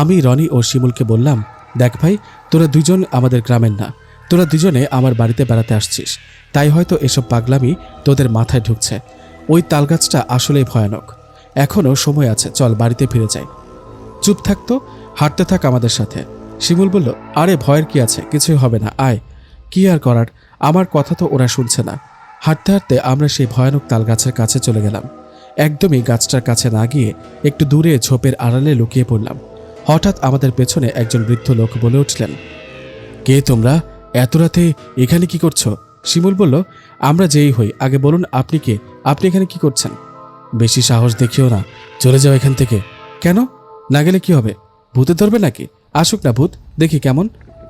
আমি রনি ও শিমুলকে বললাম, দেখ ভাই, তোরা দুজন আমাদের গ্রামের না, তোরা দুজনে আমার বাড়িতে বেড়াতে আসছিস, তাই হয়তো এসব পাগলামি তোদের মাথায় ঢুকছে। ওই তালগাছটা আসলেই ভয়ানক। এখনও সময় আছে, চল বাড়িতে ফিরে যাই। চুপ থাকতো, হাঁটতে থাক আমাদের সাথে। শিমুল বলল, আরে ভয়ের কি আছে, কিছুই হবে না, আয়। কি আর করার, আমার কথা তো ওরা শুনছে না। হাঁটতে হাঁটতে আমরা সেই ভয়ানক তালগাছের কাছে চলে গেলাম। একদমই গাছটার কাছে না গিয়ে একটু দূরে ঝোপের আড়ালে লুকিয়ে পড়লাম। হঠাৎ আমাদের পেছনে একজন বৃদ্ধ লোক বলে উঠলেন, কে তোমরা? এত রাতে এখানে কি করছো? শিমুল বলল, আমরা যেই হই, আগে বলুন আপনি কে? আপনি এখানে কি করছেন? বেশি সাহস দেখিও না, চলে যাও এখান থেকে। কেন? না গেলে কি হবে? ভূতে ধরবে নাকি? আসুক না ভূত, দেখি কেমন।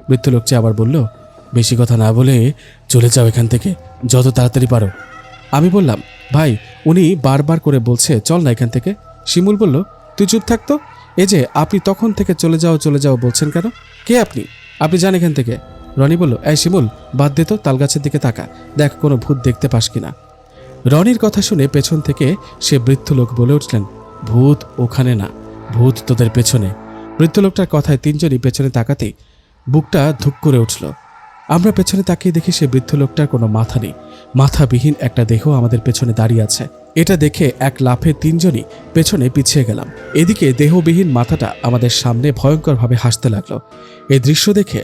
বৃদ্ধ লোকটি আবার বলল, বেশি কথা না বলে চলে যাও এখান থেকে, যত তাড়াতাড়ি পারো। আমি বললাম, ভাই, উনি বারবার করে বলছে চল না এখান থেকে। শিমুল বলল, তুই চুপ থাকতো। এই যে আপনি তখন থেকে চলে যাও বলছেন কেন? কে আপনি? আপনি যান এখান থেকে। রনি বলল, এই শিমুল, বাদ দে তো, তালগাছের দিকে তাকা, দেখ কোনো ভূত দেখতে পাস কিনা। রনির কথা শুনে পেছন থেকে সে বৃদ্ধ লোক বলে উঠলেন, ভূত ওখানে না, ভূত তোদের পেছনে। বৃদ্ধ লোকটার কথায় তিনজনই পেছনে তাকাতেই বুকটা ধুক করে উঠল। আমরা পেছনে তাকিয়ে দেখি সে বৃদ্ধ লোকটার কোনো মাথা নেই। মাথাবিহীন একটা দেহ আমাদের পেছনে দাঁড়িয়ে আছে। এটা দেখে এক লাফে তিনজনই পেছনে পিছিয়ে গেলাম। এদিকে দেহবিহীন মাথাটা আমাদের সামনে ভয়ঙ্করভাবে হাসতে লাগলো। এই দৃশ্য দেখে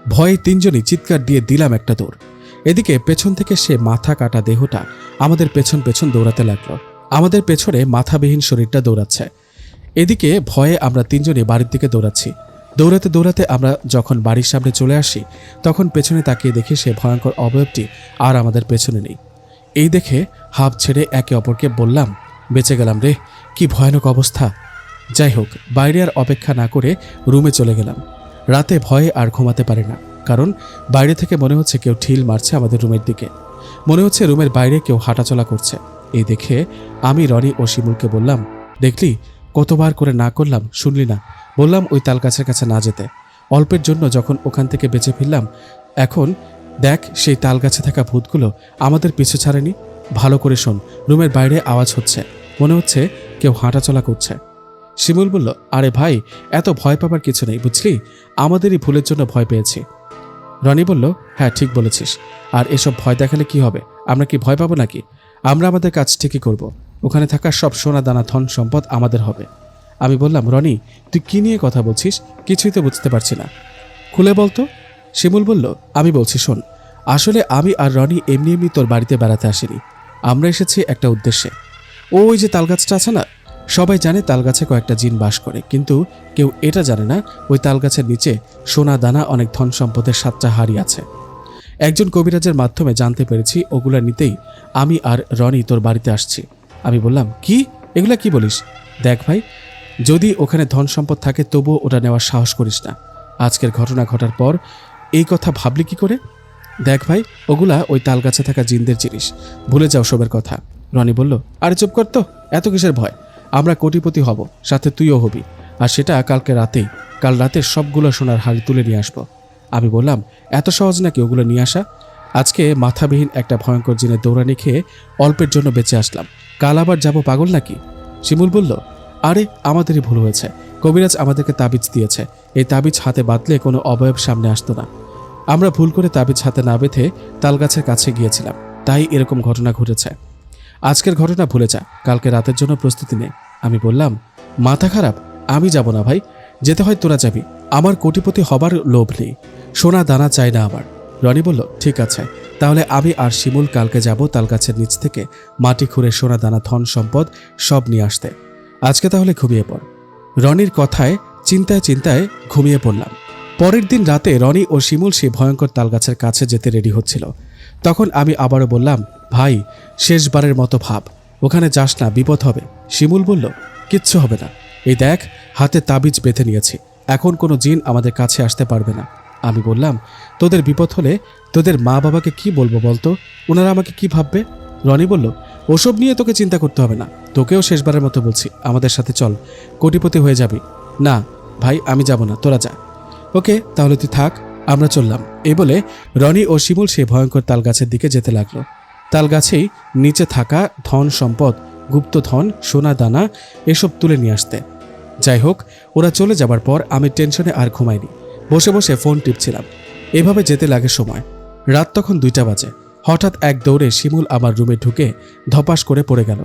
ভয়ে তিনজনই চিৎকার দিয়ে দিলাম একটা দৌড়। এদিকে পেছন থেকে সে মাথা কাটা দেহটা আমাদের পেছন পেছন দৌড়াতে লাগলো। আমাদের পেছনে মাথাবিহীন শরীরটা দৌড়াচ্ছে। এদিকে ভয়ে আমরা তিনজনই বাড়ির দিকে দৌড়াচ্ছি। দৌড়াতে দৌড়াতে আমরা যখন বাড়ির সামনে চলে আসি তখন পেছনে তাকিয়ে দেখি সে ভয়ঙ্কর অবয়বটি আর আমাদের পেছনে নেই। এই দেখে হাঁপ ছেড়ে একে অপরকে বললাম, বেঁচে গেলাম রে, কি ভয়ানক অবস্থা। যাই হোক, বাইরে আর অপেক্ষা না করে রুমে চলে গেলাম। রাতে ভয়ে আর ঘুমাতে পারি না, কারণ বাইরে থেকে মনে হচ্ছে কেউ ঢিল মারছে আমাদের রুমের দিকে। মনে হচ্ছে রুমের বাইরে কেউ হাঁটাচলা করছে। এই দেখে আমি রনি ও শিমুলকে বললাম, দেখলি কতবার করে না করলাম, শুনলি না? বললাম ওই তালগাছের কাছে না যেতে। অল্পের জন্য যখন ওখান থেকে বেঁচে ফিরলাম, এখন দেখ সেই তালগাছে থাকা ভূতগুলো আমাদের পিছু ছাড়েনি। ভালো করে শোন, রুমের বাইরে আওয়াজ হচ্ছে, মনে হচ্ছে কেউ হাঁটাচলা করছে। শিমুল বলল, আরে ভাই, এত ভয় পাবার কিছু নেই, বুঝলি, আমাদেরই ভুলের জন্য ভয় পেয়েছি। রনি বলল, হ্যাঁ ঠিক বলেছিস, আর এসব ভয় দেখালে কি হবে? আমরা কি ভয় পাবো নাকি? আমরা আমাদের কাজ ঠিকই করব। ওখানে থাকা সব সোনা দানা ধন সম্পদ আমাদের হবে। আমি বললাম, রনি, তুই কি নিয়ে কথা বলছিস? কিছুই তো বুঝতে পারছি না, খুলে বলতো। শিমুল বলল, আমি বলছি শোন, আসলে আমি আর রনি এমনি এমনি তোর বাড়িতে বেড়াতে আসিনি। আমরা এসেছি একটা উদ্দেশ্যে। ওই যে তালগাছটা আছে না, সবাই জানে তালগাছে কয়েকটা জিন বাস করে, কিন্তু কেউ এটা জানে না ওই তালগাছের নিচে সোনা দানা অনেক ধন সম্পদের 7টা হাড়ি আছে। একজন কবিরাজের মাধ্যমে জানতে পেরেছি ওগুলা নিতেই আমি আর রনি তোর বাড়িতে আসছি। আমি বললাম, কি? এগুলা কি বলিস? দেখ ভাই, যদি ওখানে ধন সম্পদ থাকে তবুও ওটা নেওয়ার সাহস করিস না। আজকের ঘটনা ঘটার পর এই কথা ভাবলি কি করে? দেখ ভাই, ওগুলা ওই তালগাছে থাকা জিনদের জিনিস, ভুলে যাও সবের কথা। রনি বলল, আরে চুপ কর তো, এত কিসের ভয়? আমরা কোটিপতি হব, সাথে তুইও হবি, আর সেটা কালকে রাতেই। কাল রাতে সবগুলো সোনার হাড়ি তুলে নিয়ে আসবো। আমি বললাম, এত সহজ নাকি ওগুলো নিয়ে আসা? আজকে মাথাবিহীন একটা ভয়ঙ্কর জিনের দৌড়ানি খেয়ে অল্পের জন্য বেঁচে আসলাম, কাল আবার যাব পাগল নাকি? শিমুল বলল, আরে আমাদেরই ভুল হয়েছে, কবিরাজ আমাদেরকে তাবিজ দিয়েছে, এই তাবিজ হাতে বাঁধলে কোনো অবয়ব সামনে আসতো না। আমরা ভুল করে তাবিজ হাতে না বেঁধে তালগাছের কাছে গিয়েছিলাম, তাই এরকম ঘটনা ঘটেছে। আজকের ঘটনা ভুলে যা, কালকে রাতের জন্য প্রস্তুতি নে। আমি বললাম, মাথা খারাপ, আমি যাব না ভাই, যেতে হয় তোরা যাবি, আমার কোটিপতি হবার লোভ নেই, সোনা দানা চাই না আমার। রনি বলল, ঠিক আছে, তাহলে আমি আর শিমুল কালকে যাব তালগাছের নিচ থেকে মাটি খুঁড়ে সোনা দানা ধন সম্পদ সব নিয়ে আসতে। আজকে তাহলে ঘুমিয়ে পড়। রনির কথায় চিন্তায় চিন্তায় ঘুমিয়ে পড়লাম। পরের দিন রাতে রনি ও শিমুল সেই ভয়ঙ্কর তালগাছের কাছে যেতে রেডি হচ্ছিল। তখন আমি আবারও বললাম, ভাই, শেষবারের মতো ভাব, ওখানে যাস না, বিপদ হবে। শিমুল বলল, কিচ্ছু হবে না, এই দেখ, হাতে তাবিজ বেঁধে নিয়েছি, এখন কোনো জিন আমাদের কাছে আসতে পারবে না। আমি বললাম, তোদের বিপদ হলে তোদের মা বাবাকে কি বলবো বলতো? ওনারা আমাকে কি ভাববে? রনি বলল, ওসব নিয়ে তোকে চিন্তা করতে হবে না, তোকেও শেষবারের মতো বলছি, আমাদের সাথে চল, কোটিপতি হয়ে যাবি। না ভাই, আমি যাব না, তোরা যা। ওকে, তাহলে তুই থাক, আমরা চললাম। এই বলে রনি ও শিমুল সেই ভয়ঙ্কর তালগাছের দিকে যেতে লাগলো। তালগাছেই নিচে থাকা ধন সম্পদ, গুপ্তধন, সোনা দানা এসব তুলে নিয়ে আসতে। যাই হোক, ওরা চলে যাবার পর আমি টেনশনে আর ঘুমাইনি, বসে বসে ফোন টিপছিলাম। এভাবে যেতে লাগে সময়। রাত তখন 2টা বাজে। হঠাৎ এক দৌড়ে শিমুল আমার রুমে ঢুকে ধপাস করে পড়ে গেল।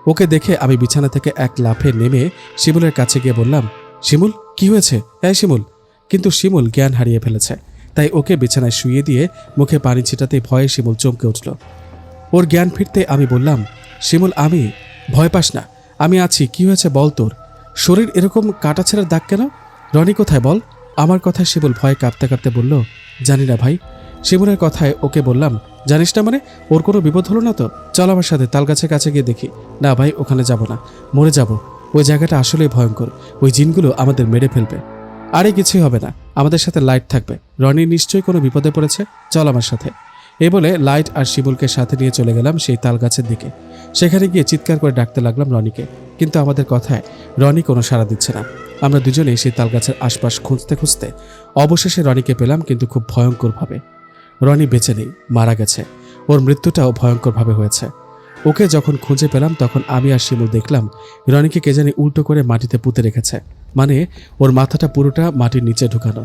ওকে দেখে আমি বিছানা থেকে এক লাফে নেমে শিমুলের কাছে গিয়ে বললাম, শিমুল, কি হয়েছে? এই শিমুল। কিন্তু শিমুল জ্ঞান হারিয়ে ফেলেছে, তাই ওকে বিছানায় শুইয়ে দিয়ে মুখে পানি ছিটাতে ভয়ে শিমুল চমকে উঠল। ওর জ্ঞান ফিরতে আমি বললাম, শিমুল, আমি, ভয় পাস না, আমি আছি, কি হয়েছে বল তোর? শরীর এরকম কাটাছেঁড়ার দাগ কেন? রনি কোথায় বল? আমার কথায় শিমুল ভয়ে কাঁপতে কাঁপতে বলল, জানি না ভাই। শিমুলের কথায় ওকে বললাম, জানিস না মানে? ওর কোনো বিপদ হলো না তো? চল আমার সাথে, তালগাছের কাছে গিয়ে দেখি। না ভাই, ওখানে যাব না, মরে যাব, ওই জায়গাটা আসলেই ভয়ঙ্কর, ওই জিনগুলো আমাদের মেরে ফেলবে। আরে কিছুই হবে না, আমাদের সাথে লাইট থাকবে, রনি নিশ্চয়ই কোনো বিপদে পড়েছে, চল আমার সাথে। এই বলে লাইট আর শিমুলকে সাথে নিয়ে চলে গেলাম সেই তালগাছের দিকে। সেখানে গিয়ে চিৎকার করে ডাকতে লাগলাম রনিকে, কিন্তু আমাদের কথায় রনি কোনো সাড়া দিচ্ছে না। আমরা দুজনেই সেই তালগাছের আশপাশ খুঁজতে খুঁজতে অবশেষে রনিকে পেলাম, কিন্তু খুব ভয়ঙ্করভাবে। রনি বেঁচে নেই, মারা গেছে। ওর মৃত্যুটাও ভয়ঙ্করভাবে হয়েছে। ওকে যখন খুঁজে পেলাম তখন আমি আর শিমুল দেখলাম রনিকে কে জানি উল্টো করে মাটিতে পুঁতে রেখেছে, মানে ওর মাথাটা পুরোটা মাটির নিচে ঢুকানো।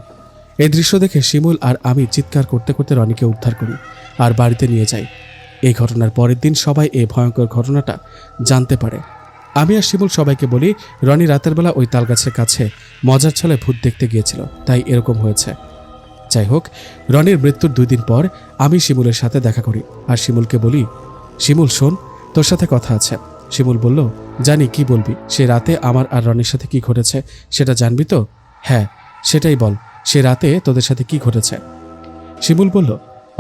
এই দৃশ্য দেখে শিমুল আর আমি চিৎকার করতে করতে রনিকে উদ্ধার করি আর বাড়িতে নিয়ে যাই। এই ঘটনার পরের দিন সবাই এই ভয়ঙ্কর ঘটনাটা জানতে পারে। আমি আর শিমুল সবাইকে বলি, রনি রাতের বেলা ওই তালগাছের কাছে মজার ছলে ভূত দেখতে গিয়েছিল, তাই এরকম হয়েছে। যাই হোক, রনির মৃত্যুর 2 দিন পর আমি শিমুলের সাথে দেখা করি আর শিমুলকে বলি, শিমুল শোন, তোর সাথে কথা আছে। শিমুল বলল, জানি, কি বলবি? সে রাতে আমার আর রনির সাথে কি ঘটেছে সেটা জানবি তো? হ্যাঁ, সেটাই বল, সে রাতে তোদের সাথে কি ঘটেছে? শিমুল বলল,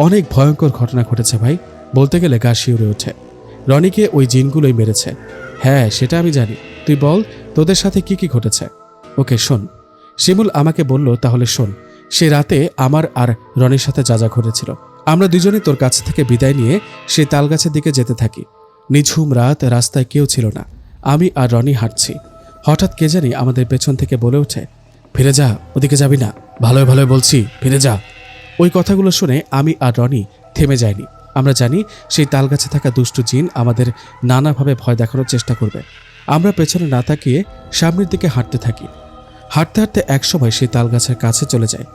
অনেক ভয়ঙ্কর ঘটনা ঘটেছে ভাই, বলতে গেলে গা শিউরে ওঠে। রনিকে ওই জিনগুলোই মেরেছে। হ্যাঁ, সেটা আমি জানি, তুই বল তোদের সাথে কি কি ঘটেছে। ওকে শোন। শিমুল আমাকে বলল, তাহলে শোন, সে রাতে আমার আর রনির সাথে যা যা ঘটেছিল। আমরা দুজনে তোর কাছ থেকে বিদায় নিয়ে সেই তালগাছের দিকে যেতে থাকি। নিঝুম রাত, রাস্তায় কেউ ছিল না, আমি আর রনি হাঁটছি। হঠাৎ কে জানি আমাদের পেছন থেকে বলে ওঠে, ফিরে যা, ওদিকে যাবি না, ভালোই ভালোই বলছি, ফিরে যা। ওই কথাগুলো শুনে আমি আর রনি থেমে যাইনি, আমরা জানি সেই তালগাছে থাকা দুষ্টু জিন আমাদের নানাভাবে ভয় দেখানোর চেষ্টা করবে। আমরা পেছনে না তাকিয়ে সামনের দিকে হাঁটতে থাকি। হাঁটতে হাঁটতে একসময় সেই তালগাছের কাছে চলে যায়।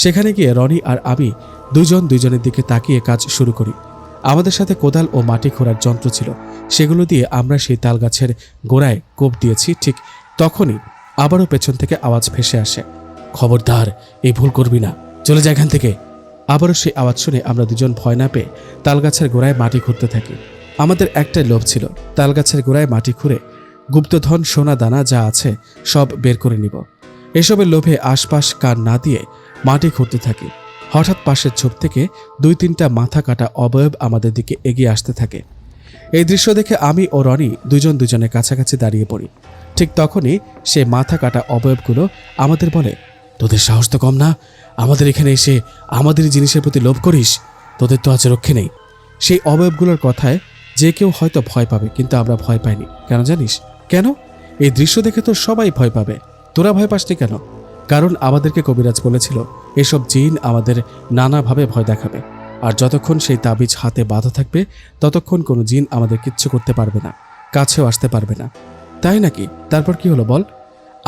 সেখানে গিয়ে রনি আর আমি দুজনের দিকে তাকিয়ে কাজ শুরু করি। আমাদের সাথে কোদাল ও মাটি খোঁড়ার যন্ত্র ছিল, সেগুলো দিয়ে আমরা সেই তালগাছের গোড়ায় কোপ দিয়েছি। ঠিক তখনই আবারও পেছন থেকে আওয়াজ ভেসে আসে, খবরদার, এই ভুল করবি না, চলে যা এখান থেকে। আবারও সেই আওয়াজ শুনে আমরা দুজন ভয় না পেয়ে তালগাছের গোড়ায় মাটি খুঁড়তে থাকি। আমাদের একটাই লোভ ছিল, তালগাছের গোড়ায় মাটি খুঁড়ে গুপ্তধন, সোনা দানা যা আছে সব বের করে নিব। এসবের লোভে আশপাশ কান না দিয়ে মাটি খুঁড়তে থাকি। হঠাৎ পাশের ঝোপ থেকে 2-3টা মাথা কাটা অবয়ব আমাদের দিকে এগিয়ে আসতে থাকে। এই দৃশ্য দেখে আমি ও রনি দুজনের কাছাকাছি দাঁড়িয়ে পড়ি। ঠিক তখনই সে মাথা কাটা অবয়বগুলো আমাদের বলে, তোদের সাহস তো কম না, আমাদের এখানে এসে আমাদের জিনিসের প্রতি লোভ করিস, তোদের তো আজ রক্ষে নেই। সেই অবয়বগুলোর কথায় যে কেউ হয়তো ভয় পাবে, কিন্তু আমরা ভয় পাইনি। কেন জানিস? কেন? এই দৃশ্য দেখে তো সবাই ভয় পাবে, তোরা ভয় পাসনি কেন? কারণ আমাদেরকে কবিরাজ বলেছিল এসব জিন আমাদের নানাভাবে ভয় দেখাবে, আর যতক্ষণ সেই তাবিজ হাতে বাঁধা থাকবে ততক্ষণ কোনো জিন আমাদের কিচ্ছু করতে পারবে না, কাছেও আসতে পারবে না। তাই নাকি? তারপর কি হলো বল?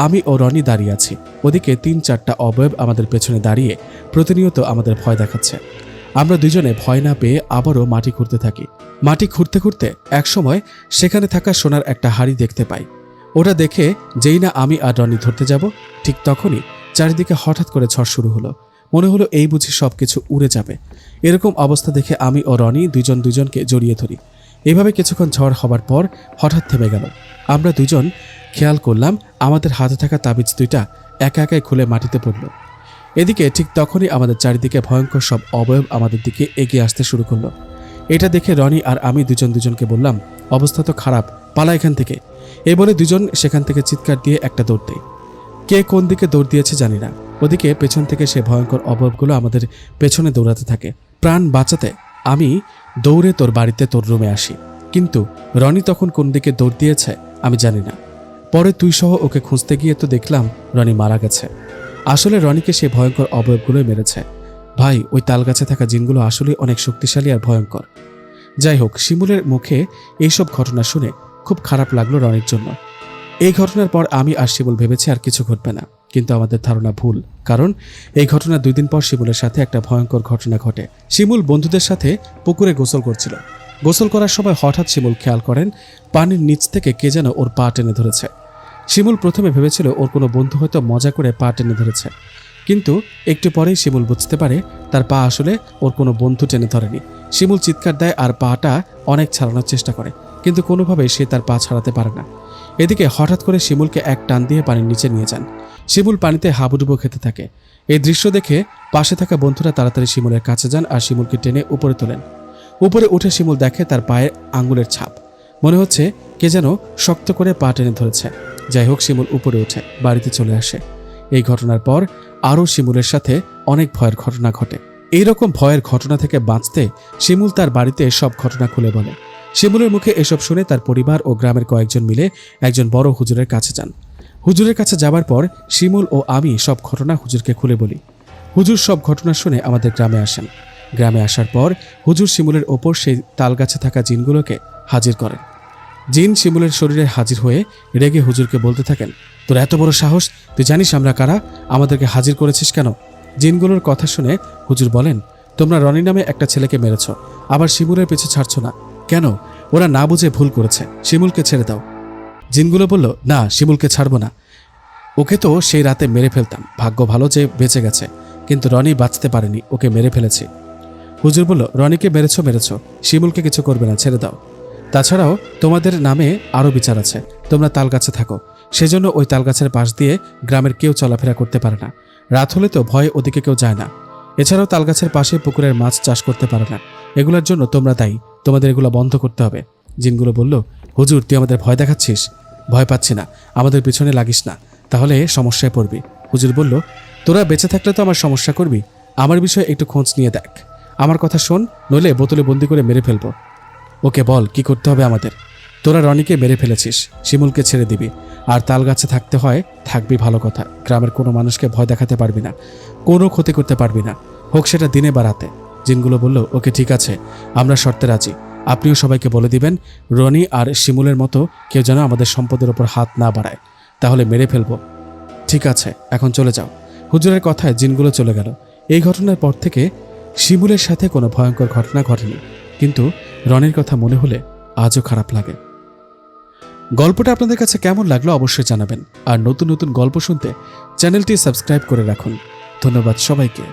আমি ও রনি দাঁড়িয়ে আছি, ওদিকে 3-4টা অবয়ব আমাদের পেছনে দাঁড়িয়ে প্রতিনিয়ত আমাদের ভয় দেখাচ্ছে। আমরা দুজনে ভয় না পেয়ে আবারও মাটি খুঁড়তে থাকি। মাটি খুঁড়তে খুঁড়তে একসময় সেখানে থাকা সোনার একটা হাড়ি দেখতে পাই। ওটা দেখে যেই না আমি আর রনি ধরতে যাব, ঠিক তখনই চারিদিকে হঠাৎ করে ঝড় শুরু হলো। মনে হলো এই বুঝি সবকিছু উড়ে যাবে। এরকম অবস্থা দেখে আমি ও রনি দুজনকে জড়িয়ে ধরি। এভাবে কিছুক্ষণ ঝড় হবার পর হঠাৎ থেমে গেল। আমরা দুজন খেয়াল করলাম আমাদের হাতে থাকা তাবিজ 2টা একা একাই খুলে মাটিতে পড়ল। এদিকে ঠিক তখনই আমাদের চারিদিকে ভয়ঙ্কর সব অবয়ব আমাদের দিকে এগিয়ে আসতে শুরু করলো। এটা দেখে রনি আর আমি দুজনকে বললাম, অবস্থা তো খারাপ, পালা এখান থেকে। এই বলে দুজন সেখান থেকে চিৎকার দিয়ে একটা দৌড় দেয়। কে কোন দিকে দৌড় দিয়েছে জানি না। ওদিকে পেছন থেকে সে ভয়ঙ্কর অবয়বগুলো আমাদের পেছনে দৌড়াতে থাকে। প্রাণ বাঁচাতে আমি দৌড়ে তোর বাড়িতে, তোর রুমে আসি, কিন্তু রনি তখন কোন দিকে দৌড় দিয়েছে আমি জানি না। পরে তুই সহ ওকে খুঁজতে গিয়ে তো দেখলাম রনি মারা গেছে। আসলে রনিকে সে ভয়ঙ্কর অবয়বগুলোই মেরেছে। ভাই, ওই তালগাছে থাকা জিনগুলো আসলে অনেক শক্তিশালী আর ভয়ঙ্কর। যাই হোক, শিমুলের মুখে এইসব ঘটনা শুনে খুব খারাপ লাগলো রনির জন্য। এই ঘটনার পর আমি আর শিমুল ভেবেছি আর কিছু ঘটবে না, কিন্তু আমাদের ধারণা ভুল। কারণ এই ঘটনার 2 দিন পর শিমুলের সাথে একটা ভয়ঙ্কর ঘটনা ঘটে। শিমুল বন্ধুদের সাথে পুকুরে গোসল করছিল। গোসল করার সময় হঠাৎ শিমুল খেয়াল করেন পানির নিচ থেকে কে যেন ওর পা টেনে ধরেছে। শিমুল প্রথমে ভেবেছিল ওর কোনো বন্ধু হয়তো মজা করে পা টেনে ধরেছে, কিন্তু একটু পরেই শিমুল বুঝতে পারে তার পা আসলে ওর কোনো বন্ধু টেনে ধরেনি। শিমুল চিৎকার দেয় আর পাটা অনেক ছাড়ানোর চেষ্টা করে, কিন্তু কোনোভাবেই সে তার পা ছাড়াতে পারে না। এদিকে হঠাৎ করে শিমুলকে এক টান দিয়ে পানির নিচে নিয়ে যান। শিমুল পানিতে হাবুডুবু খেতে থাকে। এই দৃশ্য দেখে পাশে থাকা বন্ধুরা তাড়াতাড়ি শিমুলের কাছে যান আর শিমুলকে টেনে উপরে তোলেন। উপরে উঠে শিমুল দেখে তার পায়ের আঙ্গুলের ছাপ। মনে হচ্ছে কে যেন শক্ত করে পা টেনে ধরেছে। যাই হোক, শিমুল উপরে উঠে বাড়িতে চলে আসে। এই ঘটনার পর আরও শিমুলের সাথে অনেক ভয়ের ঘটনা ঘটে। এইরকম ভয়ের ঘটনা থেকে বাঁচতে শিমুল তার বাড়িতে সব ঘটনা খুলে বলে। শিমুলের মুখে এসব শুনে তার পরিবার ও গ্রামের কয়েকজন মিলে একজন বড় হুজুরের কাছে যান। হুজুরের কাছে যাবার পর শিমুল ও আমি সব ঘটনা হুজুরকে খুলে বলি। হুজুর সব ঘটনা শুনে আমাদের গ্রামে আসেন। গ্রামে আসার পর হুজুর শিমুলের ওপর সেই তালগাছে থাকা জিনগুলোকে হাজির করেন। জিন শিমুলের শরীরে হাজির হয়ে রেগে হুজুরকে বলতে থাকেন, তোর এত বড় সাহস, তুই জানিস আমরা কারা? আমাদেরকে হাজির করেছিস কেন? জিনগুলোর কথা শুনে হুজুর বলেন, তোমরা রনি নামে একটা ছেলেকে মেরেছ, আবার শিমুলের পিছু ছাড়ছ না কেন? ওরা না বুঝে ভুল করেছে, শিমুলকে ছেড়ে দাও। জিনগুলো বলল, না, শিমুলকে ছাড়বো না, ওকে তো সেই রাতে মেরে ফেলতাম, ভাগ্য ভালো যে বেঁচে গেছে, কিন্তু রনি বাঁচতে পারেনি, ওকে মেরে ফেলেছি। হুজুর বলল, রনিকে মেরেছ, শিমুলকে কিছু করবে না, ছেড়ে দাও। তাছাড়াও তোমাদের নামে আরও বিচার আছে, তোমরা তালগাছে থাকো, সেজন্য ওই তালগাছের পাশ দিয়ে গ্রামের কেউ চলাফেরা করতে পারে না। রাত হলে তো ভয়ে ওদিকে কেউ যায় না। এছাড়াও তালগাছের পাশে পুকুরের মাছ চাষ করতে পারে না। এগুলোর জন্য তোমরা দায়ী, তোমাদের এগুলো বন্ধ করতে হবে। জিনগুলো বলল, হুজুর তুই আমাদের ভয় দেখাচ্ছিস? ভয় পাচ্ছি না, আমাদের পিছনে লাগিস না, তাহলে সমস্যায় পড়বি। হুজুর বলল, তোরা বেঁচে থাকলে তো আমার সমস্যা করবি, আমার বিষয়ে একটু খোঁজ নিয়ে দেখ, আমার কথা শোন, নইলে বোতলে বন্দি করে মেরে ফেলবো। ওকে বল কি করতে হবে আমাদের। তোরা রনিকে মেরে ফেলেছিস, শিমুলকে ছেড়ে দিবি, আর তালগাছে থাকতে হয় থাকবি, ভালো কথা। গ্রামের কোনো মানুষকে ভয় দেখাতে পারবি না, কোনো ক্ষতি করতে পারবি না, হোক সেটা দিনে বা রাতে। জিনগুলো বলল, ওকে ঠিক আছে, আমরা শর্তে রাজি। আপনিও সবাইকে বলে দিবেন রনি আর শিমুলের মতো কেউ যেন আমাদের সম্পদের ওপর হাত না বাড়ায়, তাহলে মেরে ফেলবো। ঠিক আছে, এখন চলে যাও। হুজুরের কথায় জিনগুলো চলে গেল। এই ঘটনার পর থেকে শিমুলের সাথে কোনো ভয়ঙ্কর ঘটনা ঘটেনি, কিন্তু রনির কথা মনে হলে আজও খারাপ লাগে। গল্পটা আপনাদের কাছে কেমন লাগলো অবশ্যই জানাবেন, আর নতুন নতুন গল্প শুনতে চ্যানেলটি সাবস্ক্রাইব করে রাখুন। ধন্যবাদ সবাইকে।